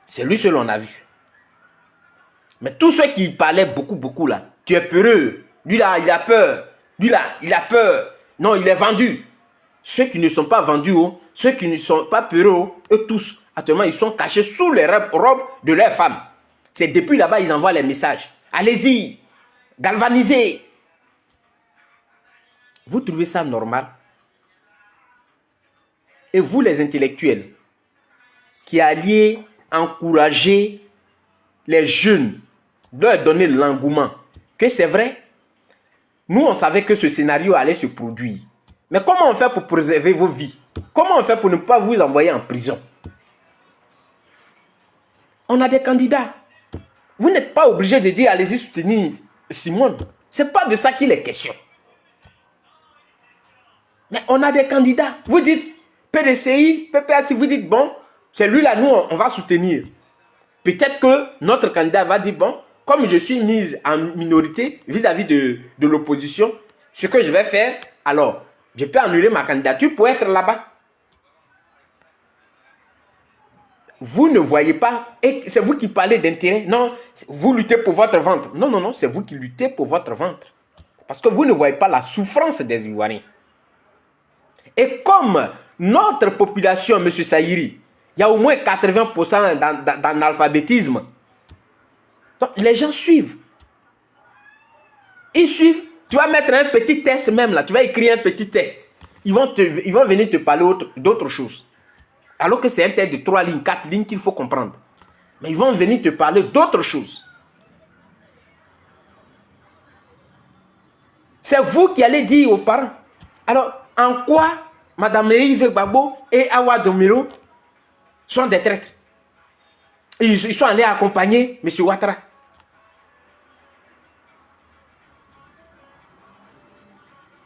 C'est lui seul on a vu. Mais tous ceux qui parlaient beaucoup là, tu es peureux. Lui là, il a peur. Lui là, il a peur. Non, il est vendu. Ceux qui ne sont pas vendus, ceux qui ne sont pas peureux, eux tous, actuellement, ils sont cachés sous les robes de leurs femmes. C'est depuis là-bas ils envoient les messages. Allez-y, galvanisez. Vous trouvez ça normal? Et vous, les intellectuels, qui alliez encourager les jeunes, leur donner l'engouement, que c'est vrai, nous, on savait que ce scénario allait se produire. Mais comment on fait pour préserver vos vies? Comment on fait pour ne pas vous envoyer en prison? On a des candidats. Vous n'êtes pas obligé de dire allez-y soutenir Simone. Ce n'est pas de ça qu'il est question. Mais on a des candidats. Vous dites PDCI, PPAC, vous dites bon, c'est lui là, nous on va soutenir. Peut-être que notre candidat va dire bon, comme je suis mise en minorité vis-à-vis de l'opposition, ce que je vais faire, alors je peux annuler ma candidature pour être là-bas. Vous ne voyez pas, et c'est vous qui parlez d'intérêt. Non, vous luttez pour votre ventre. Non, non, non, c'est vous qui luttez pour votre ventre. Parce que vous ne voyez pas la souffrance des Ivoiriens. Et comme notre population, M. Saïri, il y a au moins 80% d'analphabétisme. Donc, les gens suivent. Ils suivent. Tu vas mettre un petit test même là. Tu vas écrire un petit test. Ils vont venir te parler d'autre chose. Alors que c'est un test de 3 lignes, 4 lignes qu'il faut comprendre. Mais ils vont venir te parler d'autre chose. C'est vous qui allez dire aux parents. Alors, en quoi Mme Yves Gbagbo et Awa Domiro sont des traîtres? Ils sont allés accompagner M. Ouattara.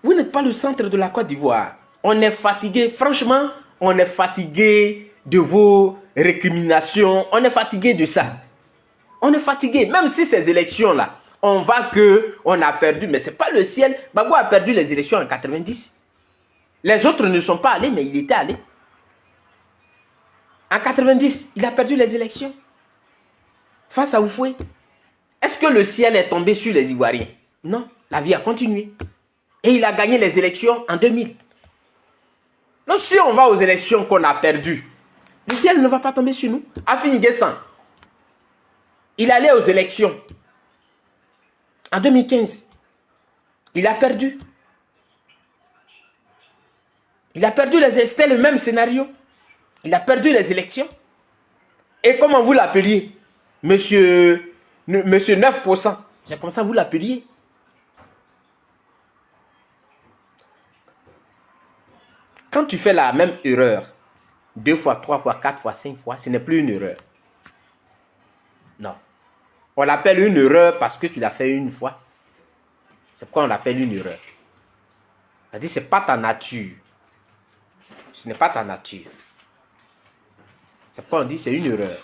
Vous n'êtes pas le centre de la Côte d'Ivoire. On est fatigué. Franchement, on est fatigué de vos récriminations. On est fatigué de ça. On est fatigué. Même si ces élections-là, on voit qu'on a perdu. Mais ce n'est pas le ciel. Gbagbo a perdu les élections en 90. Les autres ne sont pas allés, mais il était allé. En 90, il a perdu les élections. Face à Oufoué. Est-ce que le ciel est tombé sur les Ivoiriens? Non, la vie a continué. Et il a gagné les élections en 2000. Donc si on va aux élections qu'on a perdues, le ciel ne va pas tomber sur nous. Afin Guessan, il allait aux élections en 2015. Il a perdu. Il a perdu c'était le même scénario. Il a perdu les élections. Et comment vous l'appeliez? Monsieur 9%. C'est comme ça que vous l'appeliez. Quand tu fais la même erreur, 2 fois, 3 fois, 4 fois, 5 fois, ce n'est plus une erreur. Non. On l'appelle une erreur parce que tu l'as fait une fois. C'est pourquoi on l'appelle une erreur. C'est-à-dire que ce n'est pas ta nature. Ce n'est pas ta nature. C'est pourquoi on dit que c'est une erreur.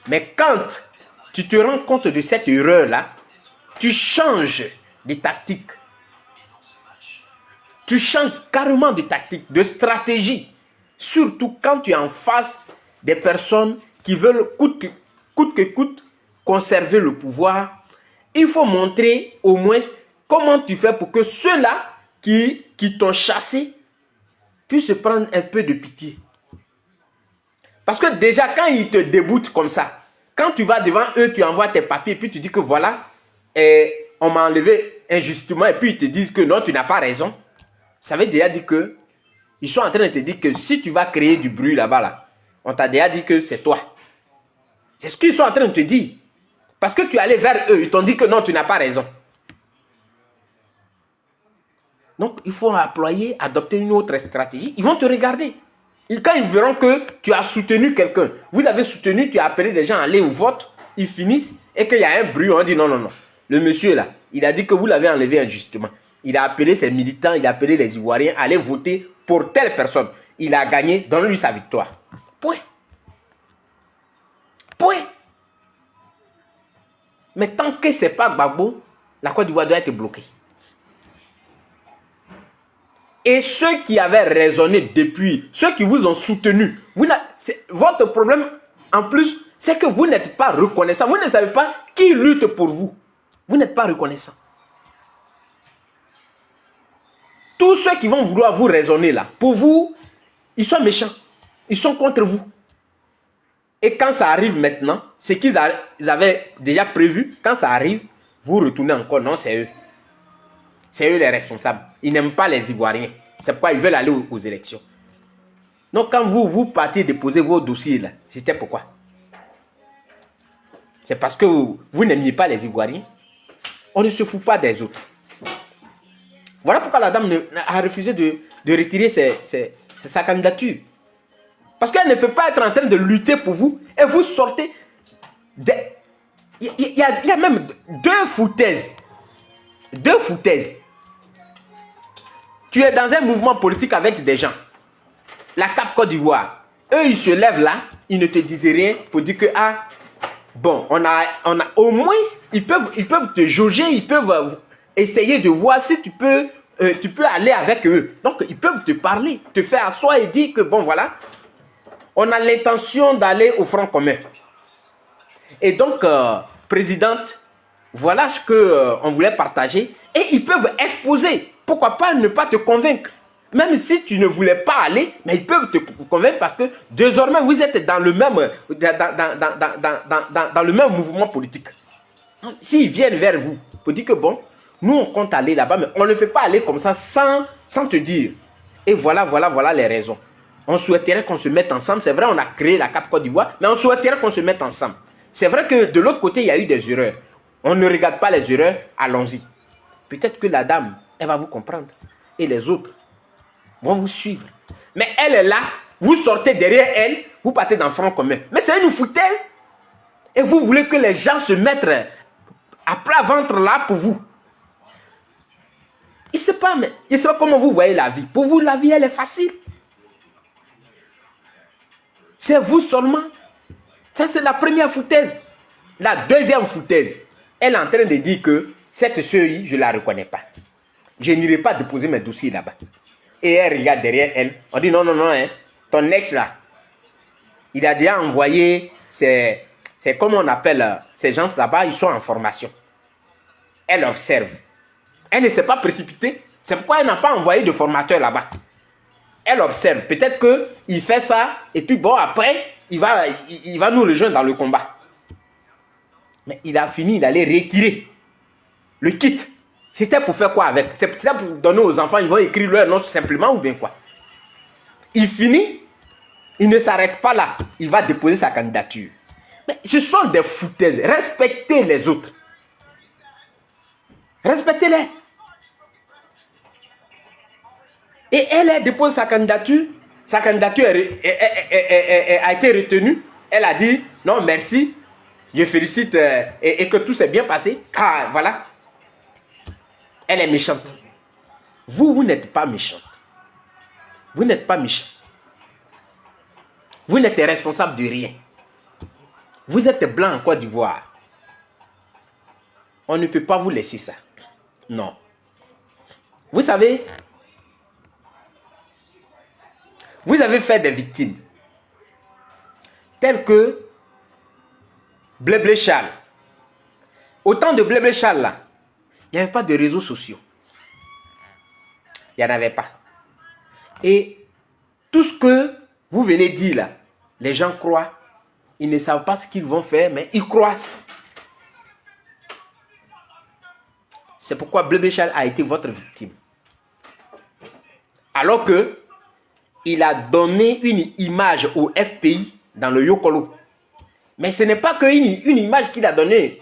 Mais quand tu te rends compte de cette erreur-là, tu changes de tactique. Tu changes carrément de tactique, de stratégie. Surtout quand tu es en face des personnes qui veulent coûte que coûte conserver le pouvoir. Il faut montrer au moins comment tu fais pour que ceux-là qui t'ont chassé puissent prendre un peu de pitié. Parce que déjà, quand ils te déboutent comme ça, quand tu vas devant eux, tu envoies tes papiers et puis tu dis que voilà, on m'a enlevé injustement et puis ils te disent que non, tu n'as pas raison. Ça veut déjà dire que ils sont en train de te dire que si tu vas créer du bruit là-bas, là, on t'a déjà dit que c'est toi. C'est ce qu'ils sont en train de te dire. Parce que tu es allé vers eux, ils t'ont dit que non, tu n'as pas raison. Donc, il faut adopter une autre stratégie. Ils vont te regarder. Et quand ils verront que tu as soutenu quelqu'un, vous avez soutenu, tu as appelé des gens à aller au vote, ils finissent et qu'il y a un bruit, on dit non, non, non. Le monsieur là, il a dit que vous l'avez enlevé injustement. Il a appelé ses militants, il a appelé les Ivoiriens à aller voter pour telle personne. Il a gagné, donne-lui sa victoire. Point. Point. Mais tant que ce n'est pas Gbagbo, la Côte d'Ivoire doit être bloquée. Et ceux qui avaient raisonné depuis, ceux qui vous ont soutenu, votre problème en plus, c'est que vous n'êtes pas reconnaissant. Vous ne savez pas qui lutte pour vous. Vous n'êtes pas reconnaissant. Tous ceux qui vont vouloir vous raisonner là, pour vous, ils sont méchants. Ils sont contre vous. Et quand ça arrive maintenant, ce qu'ils avaient déjà prévu, quand ça arrive, vous retournez encore. Non, c'est eux. C'est eux les responsables. Ils n'aiment pas les Ivoiriens. C'est pourquoi ils veulent aller aux élections. Donc quand vous partez déposer vos dossiers là, c'était pourquoi? C'est parce que vous n'aimiez pas les Ivoiriens. On ne se fout pas des autres. Voilà pourquoi la dame a refusé de retirer sa candidature. Parce qu'elle ne peut pas être en train de lutter pour vous et vous sortez. Il y a même deux foutaises. Deux foutaises. Tu es dans un mouvement politique avec des gens. La CAP Côte d'Ivoire. Eux, ils se lèvent là, ils ne te disent rien pour dire que, ah, bon, on a au moins, ils peuvent te jauger, ils peuvent essayer de voir si tu peux aller avec eux. Donc, ils peuvent te parler, te faire asseoir et dire que, bon, voilà, on a l'intention d'aller au Front commun. Et donc, présidente, voilà ce qu'on voulait partager. Et ils peuvent exposer. Pourquoi pas ne pas te convaincre? Même si tu ne voulais pas aller, mais ils peuvent te convaincre parce que désormais, vous êtes dans le même, dans le même mouvement politique. S'ils viennent vers vous, pour dire que bon, nous on compte aller là-bas, mais on ne peut pas aller comme ça sans te dire. Et voilà les raisons. On souhaiterait qu'on se mette ensemble. C'est vrai, on a créé la CAP Côte d'Ivoire, mais on souhaiterait qu'on se mette ensemble. C'est vrai que de l'autre côté, il y a eu des erreurs. On ne regarde pas les erreurs, allons-y. Peut-être que la dame, elle va vous comprendre. Et les autres vont vous suivre. Mais elle est là, vous sortez derrière elle, vous partez dans le Front commun. Mais c'est une foutaise. Et vous voulez que les gens se mettent à plat ventre là pour vous. Je ne sais pas, mais je ne sais pas comment vous voyez la vie. Pour vous, la vie, elle est facile. C'est vous seulement. Ça, c'est la première foutaise. La deuxième foutaise, elle est en train de dire que cette CEI, je ne la reconnais pas. Je n'irai pas déposer mes dossiers là-bas. Et elle regarde derrière elle. On dit non, non, non, hein, ton ex là, il a déjà envoyé c'est comme on appelle ces gens là-bas, ils sont en formation. Elle observe. Elle ne s'est pas précipitée. C'est pourquoi elle n'a pas envoyé de formateur là-bas. Elle observe. Peut-être qu'il fait ça et puis bon, après, il va nous rejoindre dans le combat. Mais il a fini d'aller retirer le kit. C'était pour faire quoi avec? C'est pour donner aux enfants, ils vont écrire leur nom simplement ou bien quoi? Il finit, il ne s'arrête pas là. Il va déposer sa candidature. Mais ce sont des foutaises. Respectez les autres. Respectez-les. Et elle dépose sa candidature. Sa candidature a été retenue. Elle a dit non, merci. Je félicite et que tout s'est bien passé. Ah, voilà. Elle est méchante. Vous n'êtes pas méchante. Vous n'êtes pas méchant. Vous n'êtes responsable de rien. Vous êtes blanc en Côte d'Ivoire. On ne peut pas vous laisser ça. Non. Vous savez, vous avez fait des victimes. Telles que Blé Charles. Au temps de Blé Charles, là, il n'y avait pas de réseaux sociaux. Il n'y en avait pas. Et tout ce que vous venez dire là, les gens croient. Ils ne savent pas ce qu'ils vont faire, mais ils croient. C'est pourquoi Blé Charles a été votre victime. Alors que il a donné une image au FPI dans le Yokolo. Mais ce n'est pas qu'une image qu'il a donnée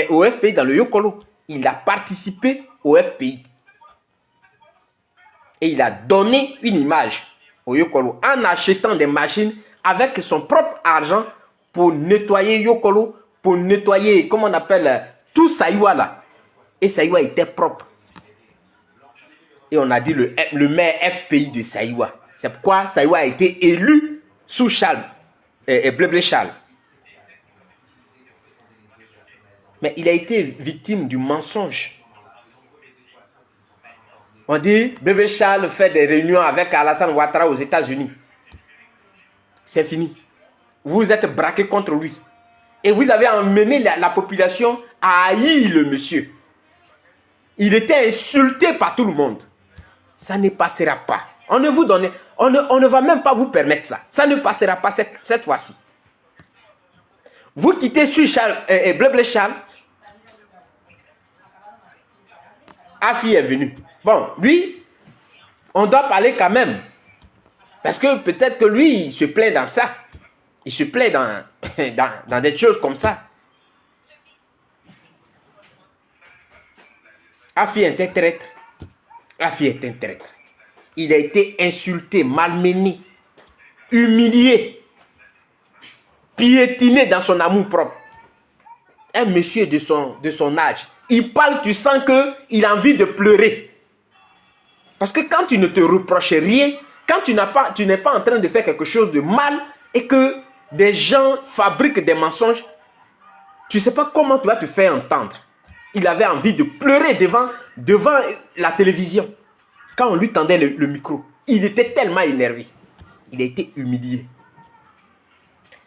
au FPI dans le Yokolo. Il a participé au FPI. Et il a donné une image au Yokolo en achetant des machines avec son propre argent pour nettoyer Yokolo, pour nettoyer, comment on appelle, tout Saïwa là. Et Saïwa était propre. Et on a dit le maire FPI de Saïwa. C'est pourquoi Saïwa a été élu sous Charles et Blé Charles. Mais il a été victime du mensonge. On dit Blé Charles fait des réunions avec Alassane Ouattara aux États-Unis. C'est fini. Vous êtes braqué contre lui. Et vous avez emmené la population à haïr le monsieur. Il était insulté par tout le monde. Ça ne passera pas. On ne va même pas vous permettre ça. Ça ne passera pas cette fois-ci. Vous quittez sur Charles et Blé Charles. Afi est venu. Bon, lui, on doit parler quand même. Parce que peut-être que lui, il se plaît dans ça. Il se plaît dans des choses comme ça. Afi est un traître. Afi est un traître. Il a été insulté, malmené, humilié, piétiné dans son amour propre. Un monsieur de son âge, il parle, tu sens qu'il a envie de pleurer. Parce que quand tu ne te reproches rien, quand tu n'es pas en train de faire quelque chose de mal et que des gens fabriquent des mensonges, tu ne sais pas comment tu vas te faire entendre. Il avait envie de pleurer devant la télévision. Quand on lui tendait le micro, il était tellement énervé. Il a été humilié.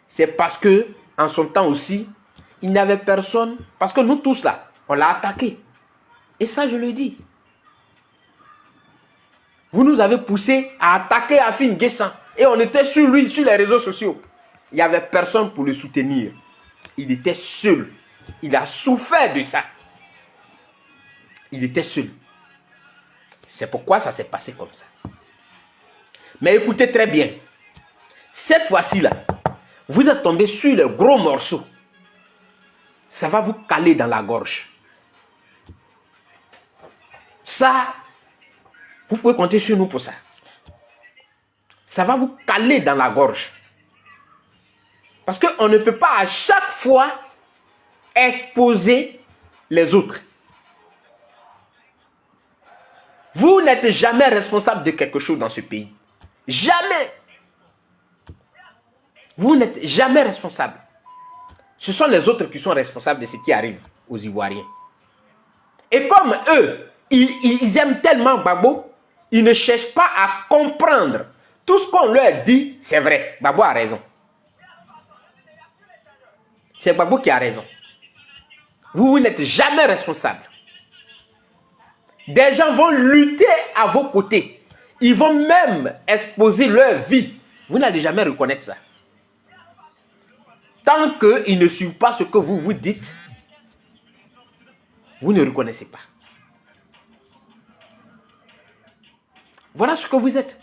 C'est parce que, en son temps aussi, il n'avait personne. Parce que nous tous là, on l'a attaqué. Et ça, je le dis. Vous nous avez poussé à attaquer Afin Guessan. Et on était sur lui, sur les réseaux sociaux. Il n'y avait personne pour le soutenir. Il était seul. Il a souffert de ça. Il était seul. C'est pourquoi ça s'est passé comme ça. Mais écoutez très bien. Cette fois-ci là, vous êtes tombé sur le gros morceau. Ça va vous caler dans la gorge. Ça, vous pouvez compter sur nous pour ça. Ça va vous caler dans la gorge. Parce qu'on ne peut pas à chaque fois exposer les autres. Vous n'êtes jamais responsable de quelque chose dans ce pays. Jamais. Vous n'êtes jamais responsable. Ce sont les autres qui sont responsables de ce qui arrive aux Ivoiriens. Et comme eux, ils aiment tellement Gbagbo, ils ne cherchent pas à comprendre. Tout ce qu'on leur dit, c'est vrai. Gbagbo a raison. C'est Gbagbo qui a raison. Vous n'êtes jamais responsable. Des gens vont lutter à vos côtés. Ils vont même exposer leur vie. Vous n'allez jamais reconnaître ça. Tant qu'ils ne suivent pas ce que vous vous dites, vous ne reconnaissez pas. Voilà ce que vous êtes.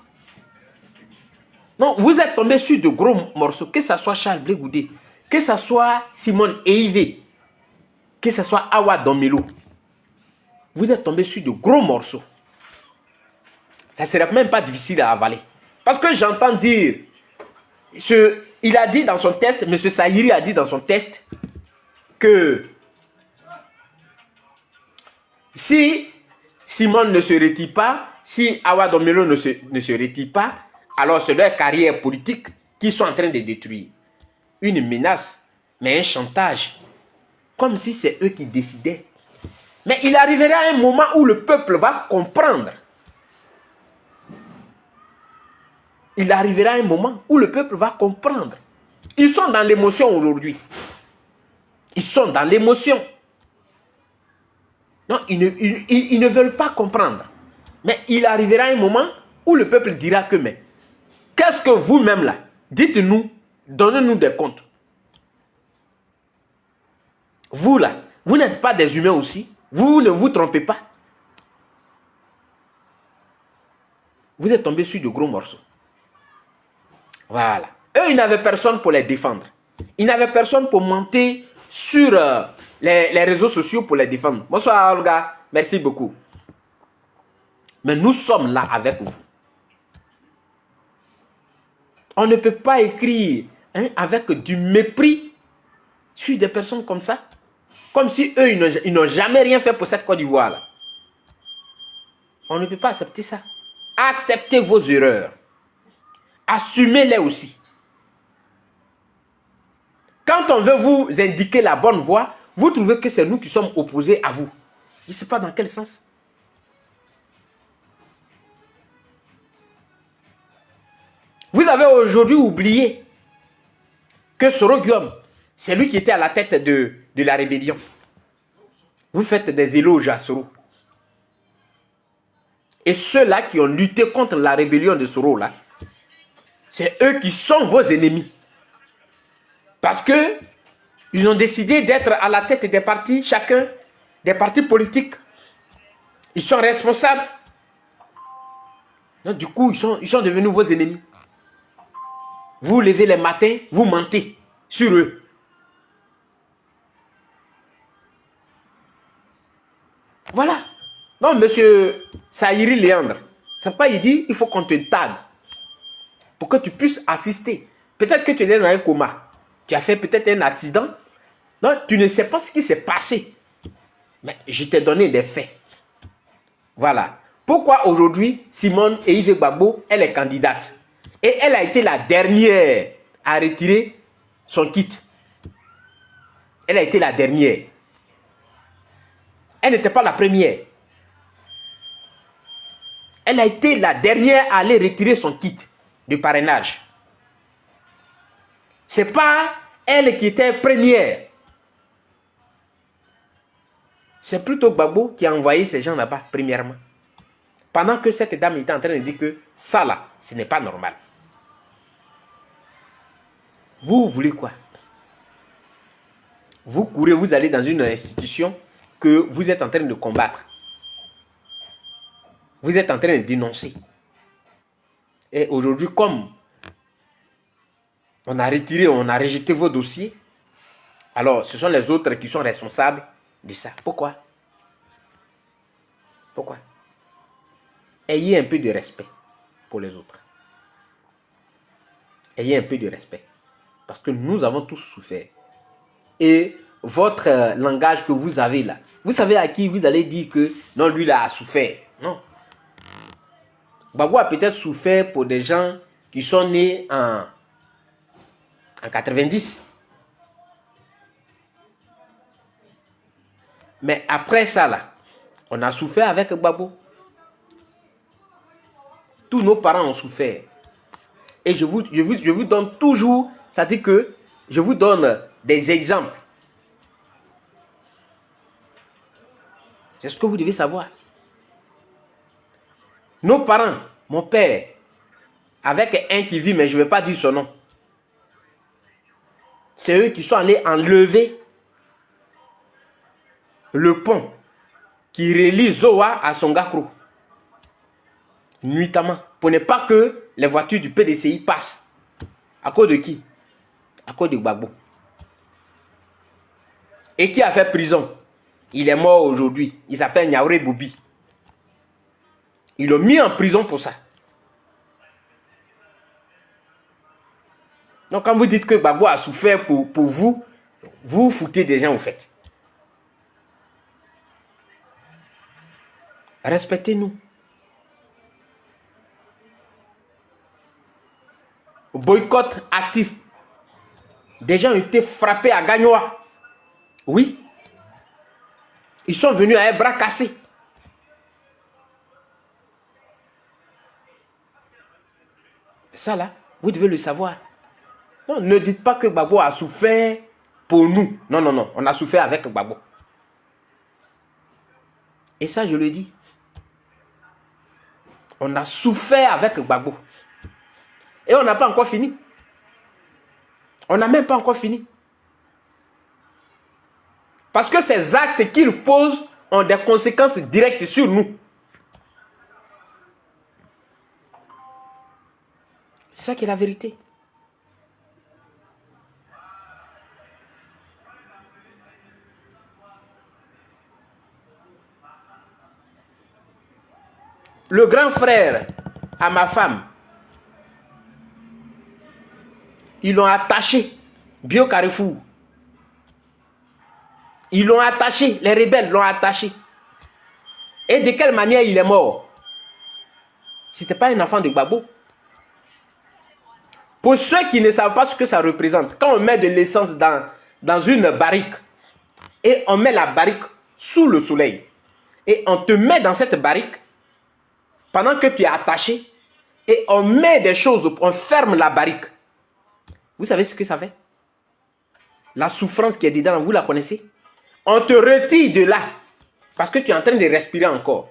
Non, vous êtes tombé sur de gros morceaux, que ce soit Charles Blé Goudé, que ce soit Simone Eivé, que ce soit Awa Domelo. Vous êtes tombé sur de gros morceaux. Ça ne serait même pas difficile à avaler. Parce que j'entends dire, il a dit dans son test, M. Sayiri a dit dans son test, que si Simone ne se retire pas, si Awa Domelo ne se retire pas, alors c'est leur carrière politique qu'ils sont en train de détruire. Une menace, mais un chantage. Comme si c'est eux qui décidaient. Mais il arrivera un moment où le peuple va comprendre. Il arrivera un moment où le peuple va comprendre. Ils sont dans l'émotion aujourd'hui. Ils sont dans l'émotion. Non, ils ne veulent pas comprendre. Mais il arrivera un moment où le peuple dira que, mais, qu'est-ce que vous-même là, dites-nous, donnez-nous des comptes. Vous là, vous n'êtes pas des humains aussi. Vous ne vous trompez pas. Vous êtes tombés sur de gros morceaux. Voilà. Eux, ils n'avaient personne pour les défendre. Ils n'avaient personne pour monter sur les réseaux sociaux pour les défendre. Bonsoir Olga, merci beaucoup. Mais nous sommes là avec vous. On ne peut pas écrire avec du mépris sur des personnes comme ça. Comme si eux, ils n'ont jamais rien fait pour cette Côte d'Ivoire là. On ne peut pas accepter ça. Acceptez vos erreurs. Assumez-les aussi. Quand on veut vous indiquer la bonne voie, vous trouvez que c'est nous qui sommes opposés à vous. Je ne sais pas dans quel sens. Vous avez aujourd'hui oublié que Soro Guillaume, c'est lui qui était à la tête de la rébellion. Vous faites des éloges à Soro. Et ceux-là qui ont lutté contre la rébellion de Soro, là, c'est eux qui sont vos ennemis. Parce que ils ont décidé d'être à la tête des partis, chacun des partis politiques. Ils sont responsables. Donc, du coup, ils sont devenus vos ennemis. Vous levez les matins, vous mentez sur eux. Voilà. Non, monsieur Sayiri Léandre, c'est pas, il dit, il faut qu'on te tague pour que tu puisses assister. Peut-être que tu es dans un coma. Tu as fait peut-être un accident. Non, tu ne sais pas ce qui s'est passé. Mais je t'ai donné des faits. Voilà. Pourquoi aujourd'hui, Simone Eivé Gbagbo, elle est candidate. Et elle a été la dernière à retirer son kit. Elle a été la dernière. Elle n'était pas la première. Elle a été la dernière à aller retirer son kit de parrainage. Ce n'est pas elle qui était première. C'est plutôt Gbagbo qui a envoyé ces gens là-bas, premièrement. Pendant que cette dame était en train de dire que ça là, ce n'est pas normal. Vous voulez quoi? Vous courez, vous allez dans une institution que vous êtes en train de combattre. Vous êtes en train de dénoncer. Et aujourd'hui, comme on a retiré, on a rejeté vos dossiers, alors ce sont les autres qui sont responsables de ça. Pourquoi? Pourquoi? Ayez un peu de respect pour les autres. Ayez un peu de respect. Parce que nous avons tous souffert. Et votre langage que vous avez là, vous savez à qui vous allez dire que non, lui là a souffert. Non. Gbagbo a peut-être souffert pour des gens qui sont nés en 90. Mais après ça là, on a souffert avec Gbagbo. Tous nos parents ont souffert. Et je vous donne toujours, ça dit que je vous donne des exemples. C'est ce que vous devez savoir. Nos parents, mon père, avec un qui vit, mais je ne vais pas dire son nom. C'est eux qui sont allés enlever le pont qui relie Zoa à Songakro. nuitamment pour ne pas que les voitures du PDCI passent. À cause de qui? À cause de Gbagbo. Et qui a fait prison? Il est mort aujourd'hui. Il s'appelle Niaouré Boubi. Ils l'ont mis en prison pour ça. Donc quand vous dites que Gbagbo a souffert pour vous, vous foutez des gens au fait. Respectez-nous. Boycott actif. Des gens ont été frappés à Gagnoa. Oui. Ils sont venus à un bras cassé. Ça là, vous devez le savoir. Non, ne dites pas que Gbagbo a souffert pour nous. Non, non, non. On a souffert avec Gbagbo. Et ça, je le dis. On a souffert avec Gbagbo. Et on n'a pas encore fini. On n'a même pas encore fini. Parce que ces actes qu'il pose ont des conséquences directes sur nous. C'est ça qui est la vérité. Le grand frère à ma femme, ils l'ont attaché, Bio Carrefour. Ils l'ont attaché, les rebelles l'ont attaché. Et de quelle manière il est mort? Ce n'était pas un enfant de Gbagbo. Pour ceux qui ne savent pas ce que ça représente, quand on met de l'essence dans une barrique, et on met la barrique sous le soleil, et on te met dans cette barrique, pendant que tu es attaché, et on met des choses, on ferme la barrique. Vous savez ce que ça fait? La souffrance qui est dedans, vous la connaissez? On te retire de là, parce que tu es en train de respirer encore.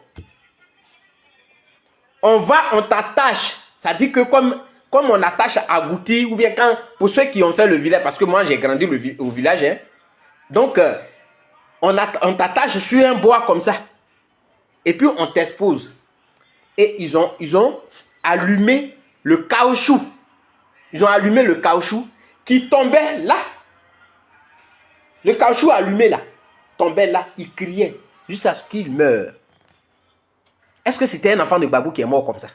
On t'attache, ça dit que comme on attache à Gouti, ou bien quand, pour ceux qui ont fait le village, parce que moi j'ai grandi au village, hein, donc on t'attache sur un bois comme ça, et puis on t'expose. Et ils ont allumé le caoutchouc. Ils ont allumé le caoutchouc qui tombait là. Le caoutchouc allumé là, tombait là, il criait jusqu'à ce qu'il meure. Est-ce que c'était un enfant de Gbagbo qui est mort comme ça?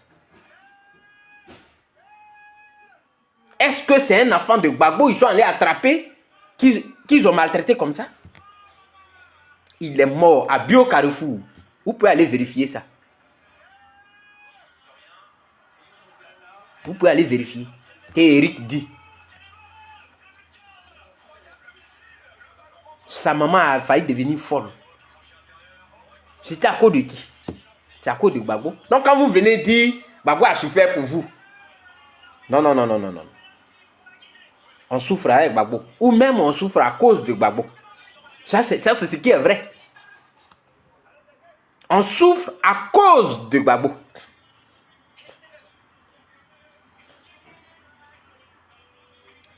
Est-ce que c'est un enfant de Gbagbo, ils sont allés attraper, qu'ils ont maltraité comme ça? Il est mort à Bio Carrefour. Vous pouvez aller vérifier ça. Vous pouvez aller vérifier. Et Eric dit. Sa maman a failli devenir folle. C'était à cause de qui? C'est à cause de Gbagbo. Donc quand vous venez dire Gbagbo a souffert pour vous. Non, non, non, non, non, non. On souffre avec Gbagbo. Ou même on souffre à cause de Gbagbo. Ça, c'est ce qui est vrai. On souffre à cause de Gbagbo.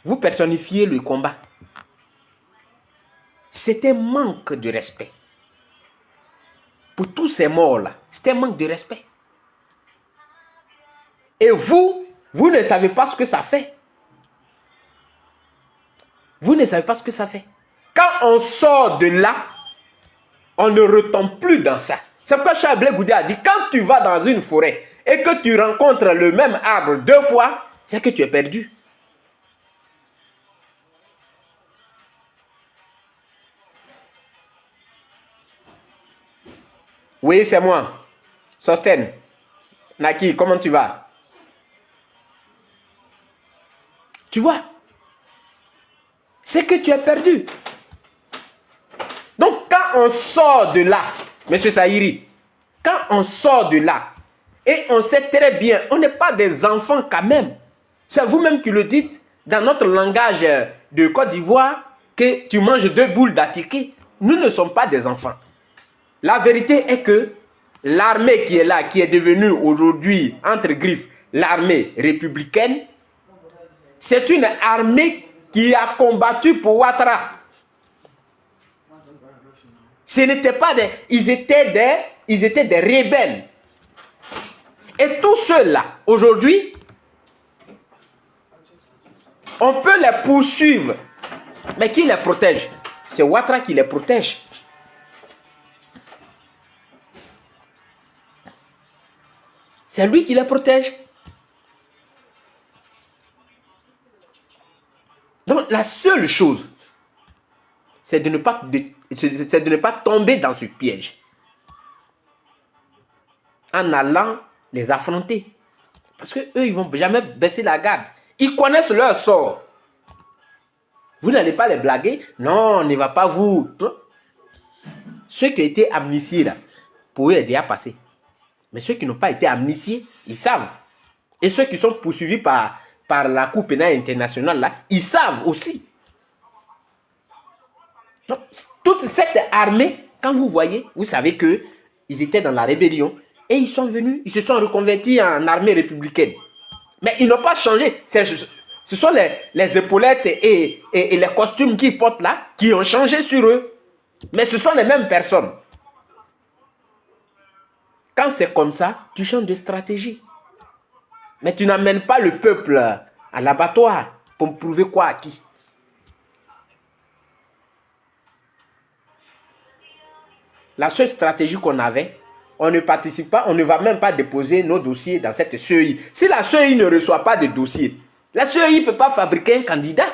Vous personnifiez le combat. C'était un manque de respect. Pour tous ces morts-là, c'était un manque de respect. Et vous ne savez pas ce que ça fait. Vous ne savez pas ce que ça fait. Quand on sort de là, on ne retombe plus dans ça. C'est pourquoi Charles Blé Goudé a dit, quand tu vas dans une forêt et que tu rencontres le même arbre 2 fois, c'est que tu es perdu. Oui, c'est moi. Sosten. Naki, comment tu vas? Tu vois? C'est que tu es perdu. Donc, quand on sort de là, Monsieur Saïri, quand on sort de là, et on sait très bien, on n'est pas des enfants quand même. C'est vous-même qui le dites dans notre langage de Côte d'Ivoire, que tu manges 2 boules d'attiqué. Nous ne sommes pas des enfants. La vérité est que l'armée qui est là, qui est devenue aujourd'hui, entre griffes, l'armée républicaine, c'est une armée qui a combattu pour Ouattara. Ce n'était pas des... Ils étaient des rebelles. Et tous ceux-là, aujourd'hui, on peut les poursuivre. Mais qui les protège? C'est Ouattara qui les protège. C'est lui qui les protège. Donc la seule chose, c'est de ne pas tomber dans ce piège. En allant les affronter. Parce qu'eux, ils ne vont jamais baisser la garde. Ils connaissent leur sort. Vous n'allez pas les blaguer. Non, on ne va pas vous. Ceux qui ont été amnistiés, là, pour eux, est déjà passé. Mais ceux qui n'ont pas été amnistiés, ils savent. Et ceux qui sont poursuivis par la Cour pénale internationale, là, ils savent aussi. Donc, toute cette armée, quand vous voyez, vous savez qu'ils étaient dans la rébellion et ils sont venus, ils se sont reconvertis en armée républicaine. Mais ils n'ont pas changé. Ce sont les épaulettes et les costumes qu'ils portent là qui ont changé sur eux. Mais ce sont les mêmes personnes. Quand c'est comme ça, tu changes de stratégie. Mais tu n'amènes pas le peuple à l'abattoir pour prouver quoi à qui. La seule stratégie qu'on avait, on ne participe pas, on ne va même pas déposer nos dossiers dans cette CEI. Si la CEI ne reçoit pas de dossier, la CEI ne peut pas fabriquer un candidat.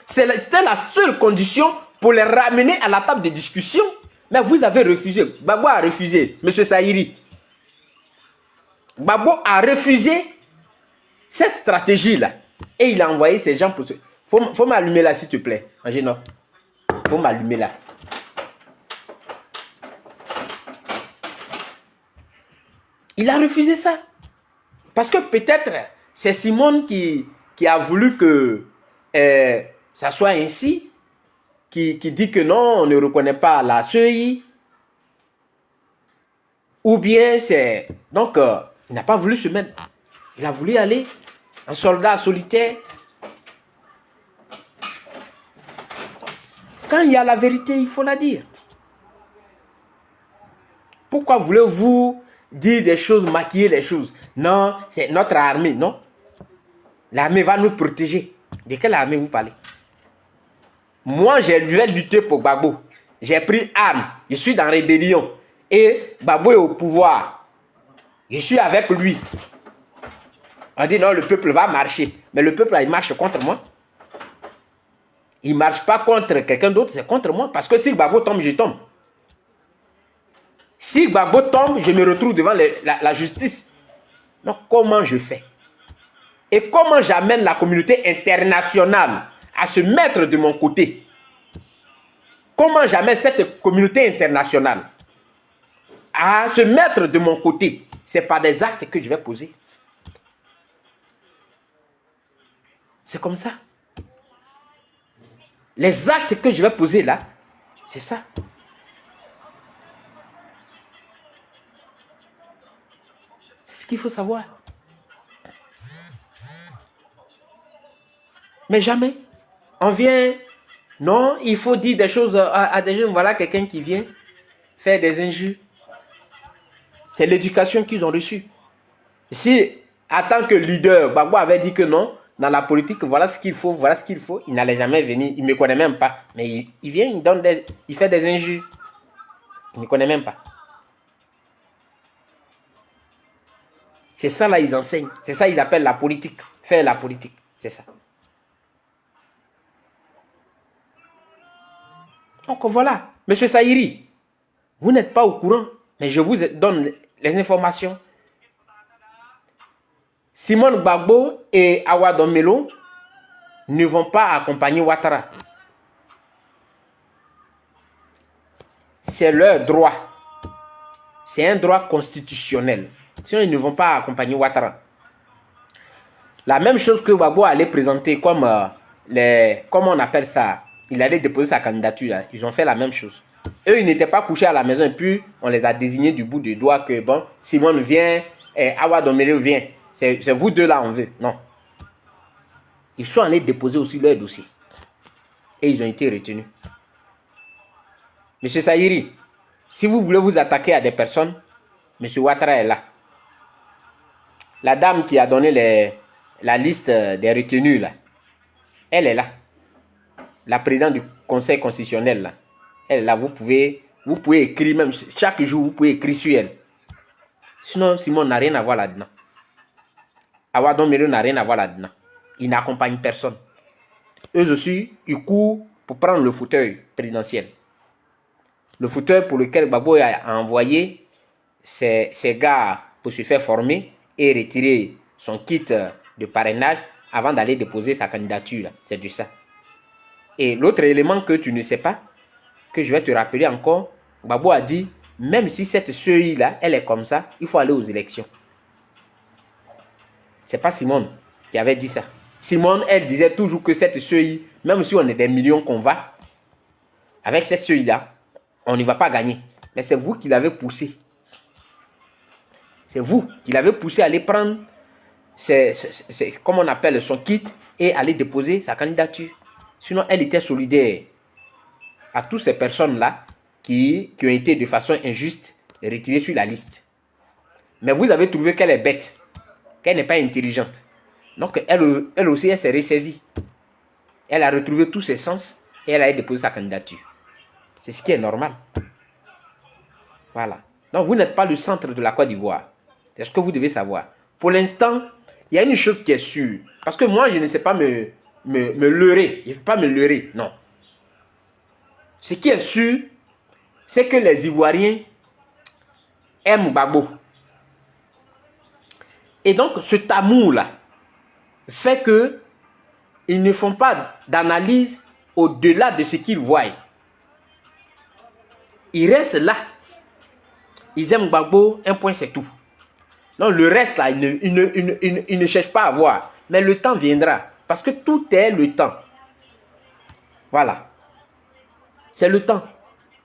C'était la seule condition pour les ramener à la table de discussion. Mais vous avez refusé. Gbagbo a refusé, M. Saïri. Gbagbo a refusé cette stratégie-là. Et il a envoyé ces gens pour... Faut m'allumer là, s'il te plaît, Angéno. Faut m'allumer là. Il a refusé ça. Parce que peut-être c'est Simone qui a voulu que ça soit ainsi, qui dit que non, on ne reconnaît pas la CEI. Ou bien c'est... Donc, il n'a pas voulu se mettre. Il a voulu aller en soldat solitaire. Quand il y a la vérité, il faut la dire. Pourquoi voulez-vous dire des choses, maquiller les choses? Non, c'est notre armée, non. L'armée va nous protéger. De quelle armée vous parlez? Moi, j'ai lutté pour Gbagbo. J'ai pris arme. Je suis dans la rébellion. Et Gbagbo est au pouvoir. Je suis avec lui. On dit non, le peuple va marcher. Mais le peuple, il marche contre moi. Il ne marche pas contre quelqu'un d'autre, c'est contre moi. Parce que si Gbagbo tombe, je tombe. Si Gbagbo tombe, je me retrouve devant la justice. Donc, comment je fais? Et comment j'amène la communauté internationale à se mettre de mon côté? Comment j'amène cette communauté internationale à se mettre de mon côté? C'est par des actes que je vais poser. C'est comme ça. Les actes que je vais poser là, c'est ça. C'est ce qu'il faut savoir. Mais jamais. On vient, non, il faut dire des choses à des jeunes. Voilà quelqu'un qui vient faire des injures. C'est l'éducation qu'ils ont reçue. Si, en tant que leader, Gbagbo avait dit que non, dans la politique, voilà ce qu'il faut, il n'allait jamais venir. Il ne me connaît même pas. Mais il vient, il fait des injures. Il ne me connaît même pas. C'est ça là, ils enseignent. C'est ça, ils appellent la politique. Faire la politique. C'est ça. Donc voilà, Monsieur Saïri, vous n'êtes pas au courant, mais je vous donne les informations. Simone Gbagbo et Awa Domelo ne vont pas accompagner Ouattara. C'est leur droit. C'est un droit constitutionnel. Sinon, ils ne vont pas accompagner Ouattara. La même chose que Gbagbo allait présenter comme comment on appelle ça? Il allait déposer sa candidature. Là. Ils ont fait la même chose. Eux, ils n'étaient pas couchés à la maison et puis on les a désignés du bout du doigt que bon, Simone vient, Awa Domelo vient. C'est vous deux là, on veut. Non. Ils sont allés déposer aussi leur dossier. Et ils ont été retenus. Monsieur Saïri, si vous voulez vous attaquer à des personnes, M. Ouattara est là. La dame qui a donné la liste des retenus, là, elle est là. La présidente du Conseil constitutionnel, là, elle est là. Vous pouvez écrire, même chaque jour, vous pouvez écrire sur elle. Sinon, Simon n'a rien à voir là-dedans. Awa Domelo n'a rien à voir là-dedans. Il n'accompagne personne. Eux aussi, ils courent pour prendre le fauteuil présidentiel. Le fauteuil pour lequel Gbagbo a envoyé ses gars pour se faire former et retirer son kit de parrainage avant d'aller déposer sa candidature. C'est du ça. Et l'autre élément que tu ne sais pas, que je vais te rappeler encore, Gbagbo a dit, même si cette CEI-là, elle est comme ça, il faut aller aux élections. C'est pas Simone qui avait dit ça. Simone, elle disait toujours que cette CEI, même si on est des millions qu'on va, avec cette CEI-là, on ne va pas gagner. Mais c'est vous qui l'avez poussé. C'est vous qui l'avez poussé à aller prendre, comme on appelle, son kit et aller déposer sa candidature. Sinon, elle était solidaire à toutes ces personnes-là qui ont été de façon injuste retirées sur la liste. Mais vous avez trouvé qu'elle est bête, qu'elle n'est pas intelligente. Donc, elle aussi, elle s'est ressaisie. Elle a retrouvé tous ses sens et elle a déposé sa candidature. C'est ce qui est normal. Voilà. Donc, vous n'êtes pas le centre de la Côte d'Ivoire. C'est ce que vous devez savoir. Pour l'instant, il y a une chose qui est sûre. Parce que moi, je ne sais pas me leurrer. Je ne peux pas me leurrer. Non. Ce qui est sûr, c'est que les Ivoiriens aiment Gbagbo. Et donc, cet amour-là fait que ils ne font pas d'analyse au-delà de ce qu'ils voient. Ils restent là. Ils aiment Gbagbo, un point c'est tout. Non, le reste là, ils ne cherchent pas à voir. Mais le temps viendra. Parce que tout est le temps. Voilà. C'est le temps.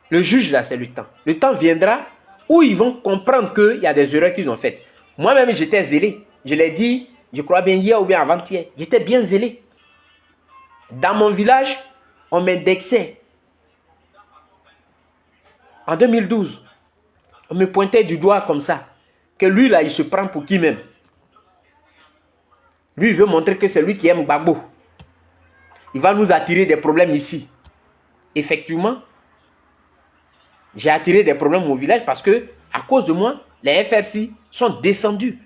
Le juge là, c'est le temps. Le temps viendra où ils vont comprendre qu'il y a des erreurs qu'ils ont faites. Moi-même, j'étais zélé. Je l'ai dit, je crois bien hier ou bien avant-hier. J'étais bien zélé. Dans mon village, on m'indexait. En 2012, on me pointait du doigt comme ça. Que lui là, il se prend pour qui même? Lui, il veut montrer que c'est lui qui aime Gbagbo. Il va nous attirer des problèmes ici. Effectivement, j'ai attiré des problèmes au village parce que, à cause de moi, les FRC sont descendus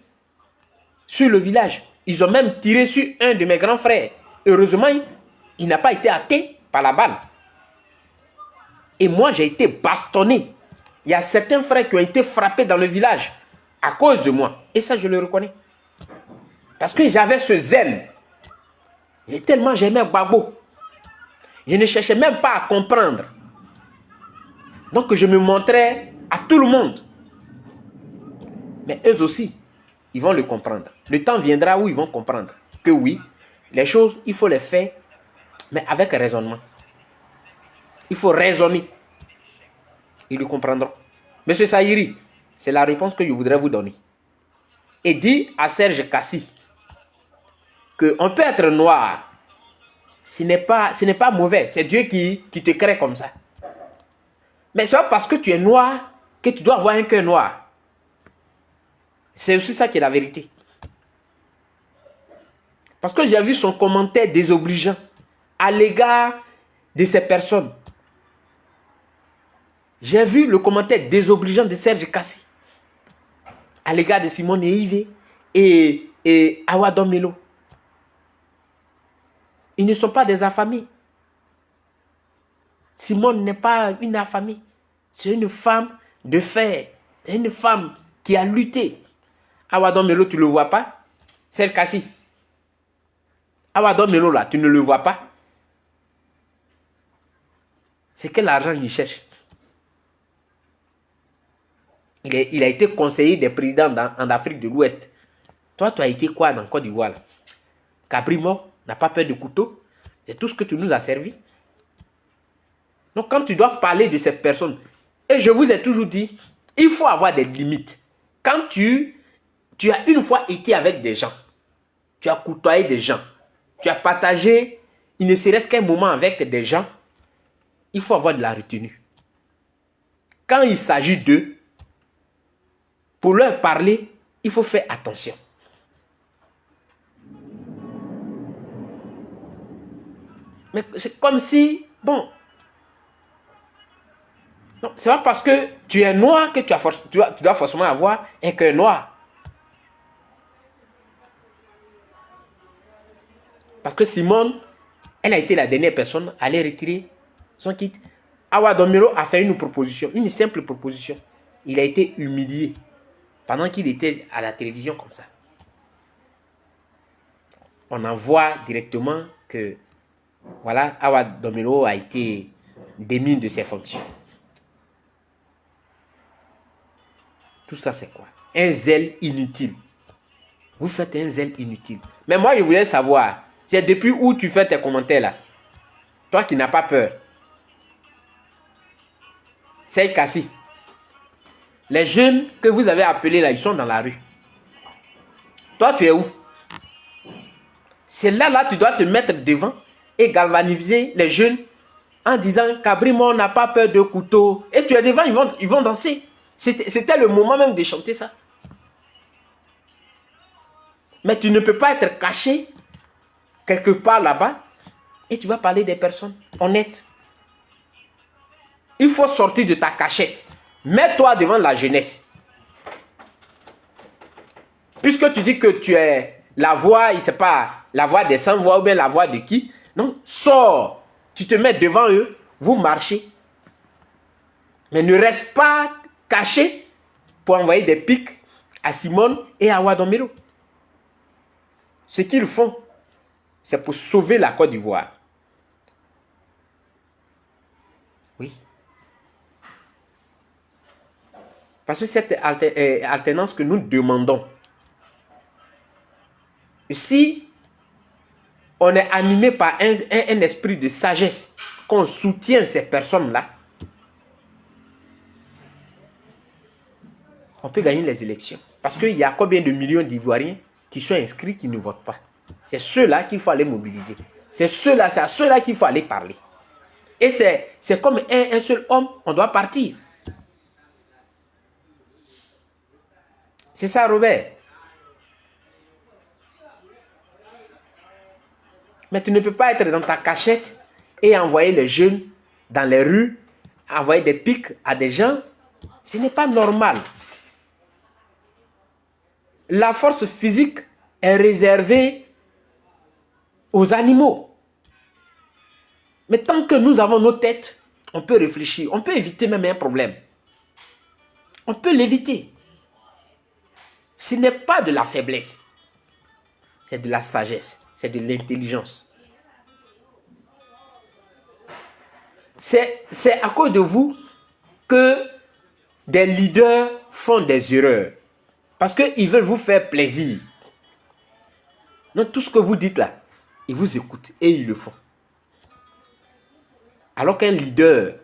sur le village. Ils ont même tiré sur un de mes grands frères. Heureusement, il n'a pas été atteint par la balle. Et moi, j'ai été bastonné. Il y a certains frères qui ont été frappés dans le village à cause de moi. Et ça, je le reconnais. Parce que j'avais ce zèle. Et tellement j'aimais Gbagbo. Je ne cherchais même pas à comprendre. Donc je me montrais à tout le monde. Mais eux aussi, ils vont le comprendre. Le temps viendra où ils vont comprendre que oui, les choses, il faut les faire, mais avec raisonnement. Il faut raisonner. Ils le comprendront. Monsieur Saïri, c'est la réponse que je voudrais vous donner. Et dis à Serge Kassi qu'on peut être noir. Ce n'est pas mauvais. C'est Dieu qui te crée comme ça. Mais c'est pas parce que tu es noir que tu dois avoir un cœur noir. C'est aussi ça qui est la vérité. Parce que j'ai vu son commentaire désobligeant à l'égard de ces personnes. J'ai vu le commentaire désobligeant de Serge Kassi à l'égard de Simone Yves et Awa Domelo. Ils ne sont pas des affamés. Simone n'est pas une affamée. C'est une femme de fer. C'est une femme qui a lutté. Awa Domelo, tu ne le vois pas? Serge Kassi. Awa Domelo, là, tu ne le vois pas? C'est quel argent il cherche? Il a été conseiller des présidents en Afrique de l'Ouest. Toi, tu as été quoi dans Côte d'Ivoire? Cabrimo n'a pas peur de couteau. C'est tout ce que tu nous as servi. Donc, quand tu dois parler de cette personne, et je vous ai toujours dit, il faut avoir des limites. Quand tu as une fois été avec des gens, tu as côtoyé des gens, tu as partagé, il ne serait-ce qu'un moment avec des gens, il faut avoir de la retenue. Quand il s'agit d'eux, pour leur parler, il faut faire attention. Mais c'est comme si, bon, c'est pas parce que tu es noir que tu dois forcément avoir un cœur noir. Parce que Simone, elle a été la dernière personne à aller retirer son kit. Awa Domiro a fait une proposition, une simple proposition. Il a été humilié pendant qu'il était à la télévision comme ça. On en voit directement que, voilà, Awa Domiro a été démis de ses fonctions. Tout ça, c'est quoi? Un zèle inutile. Vous faites un zèle inutile. Mais moi, je voulais savoir, c'est depuis où tu fais tes commentaires là? Toi qui n'as pas peur. C'est Kassi. Les jeunes que vous avez appelés là, ils sont dans la rue. Toi, tu es où? C'est là, tu dois te mettre devant et galvaniser les jeunes en disant qu'Abrimo n'a pas peur de couteau. Et tu es devant, ils vont danser. C'était le moment même de chanter ça. Mais tu ne peux pas être caché quelque part là-bas et tu vas parler des personnes honnêtes. Il faut sortir de ta cachette. Mets-toi devant la jeunesse. Puisque tu dis que tu es la voix, il ne sait pas, la voix des sans-voix ou bien la voix de qui. Non, sors. Tu te mets devant eux, vous marchez. Mais ne reste pas caché pour envoyer des pics à Simone et à Wadomiro. Ce qu'ils font, c'est pour sauver la Côte d'Ivoire. Oui. Parce que cette alternance que nous demandons, si on est animé par un esprit de sagesse, qu'on soutient ces personnes-là, on peut gagner les élections. Parce qu'il y a combien de millions d'Ivoiriens qui sont inscrits, qui ne votent pas? C'est ceux-là qu'il faut aller mobiliser. C'est à ceux-là qu'il faut aller parler. Et c'est comme un seul homme, on doit partir. C'est ça, Robert. Mais tu ne peux pas être dans ta cachette et envoyer les jeunes dans les rues, envoyer des pics à des gens. Ce n'est pas normal. La force physique est réservée aux animaux. Mais tant que nous avons nos têtes, on peut réfléchir. On peut éviter même un problème. On peut l'éviter. Ce n'est pas de la faiblesse. C'est de la sagesse. C'est de l'intelligence. C'est à cause de vous que des leaders font des erreurs. Parce qu'ils veulent vous faire plaisir. Donc tout ce que vous dites là, ils vous écoutent et ils le font. Alors qu'un leader,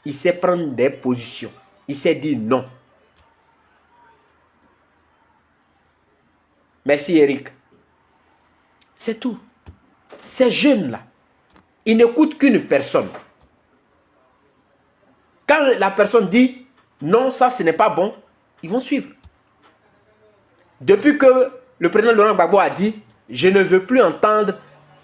il sait prendre des positions. Il sait dire non. Merci Eric. C'est tout. Ces jeunes-là, ils n'écoutent qu'une personne. Quand la personne dit non, ça ce n'est pas bon, ils vont suivre. Depuis que le président Laurent Gbagbo a dit je ne veux plus entendre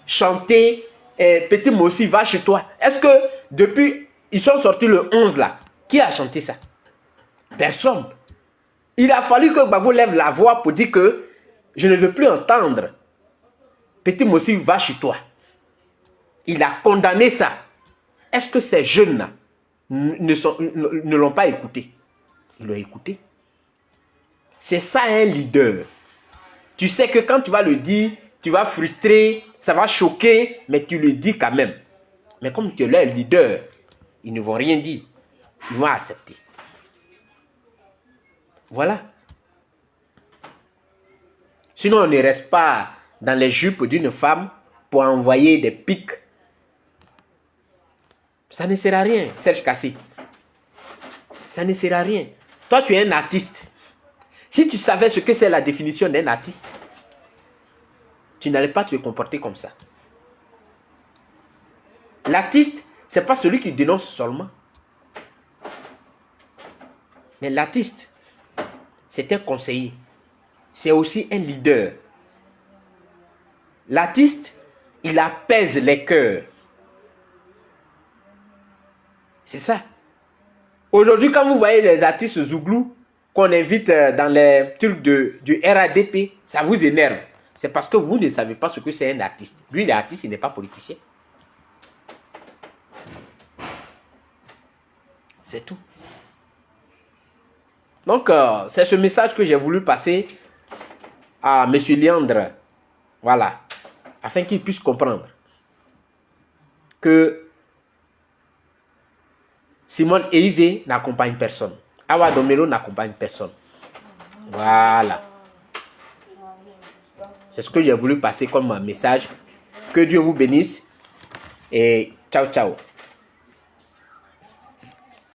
chanter Petit Mossi, va chez toi. Est-ce que depuis, ils sont sortis le 11 là, qui a chanté ça? Personne. Il a fallu que Gbagbo lève la voix pour dire que je ne veux plus entendre Petit Mossi, va chez toi. Il a condamné ça. Est-ce que ces jeunes-là ne l'ont pas écouté? Ils l'ont écouté. C'est ça un leader. Tu sais que quand tu vas le dire, tu vas frustrer, ça va choquer, mais tu le dis quand même. Mais comme tu es leur leader, ils ne vont rien dire. Ils vont accepter. Voilà. Sinon, on ne reste pas dans les jupes d'une femme pour envoyer des pics. Ça ne sert à rien, Serge Kassi. Ça ne sert à rien. Toi, tu es un artiste. Si tu savais ce que c'est la définition d'un artiste, tu n'allais pas te comporter comme ça. L'artiste, ce n'est pas celui qui dénonce seulement. Mais l'artiste, c'est un conseiller. C'est aussi un leader. L'artiste, il apaise les cœurs. C'est ça. Aujourd'hui, quand vous voyez les artistes zouglous qu'on invite dans les trucs du RADP, ça vous énerve. C'est parce que vous ne savez pas ce que c'est un artiste. Lui, il est artiste, il n'est pas politicien. C'est tout. Donc, c'est ce message que j'ai voulu passer à M. Léandre. Voilà. Afin qu'il puisse comprendre que Simone Eivé n'accompagne personne. Awa Domelo n'accompagne personne. Voilà. C'est ce que j'ai voulu passer comme message. Que Dieu vous bénisse. Et ciao, ciao.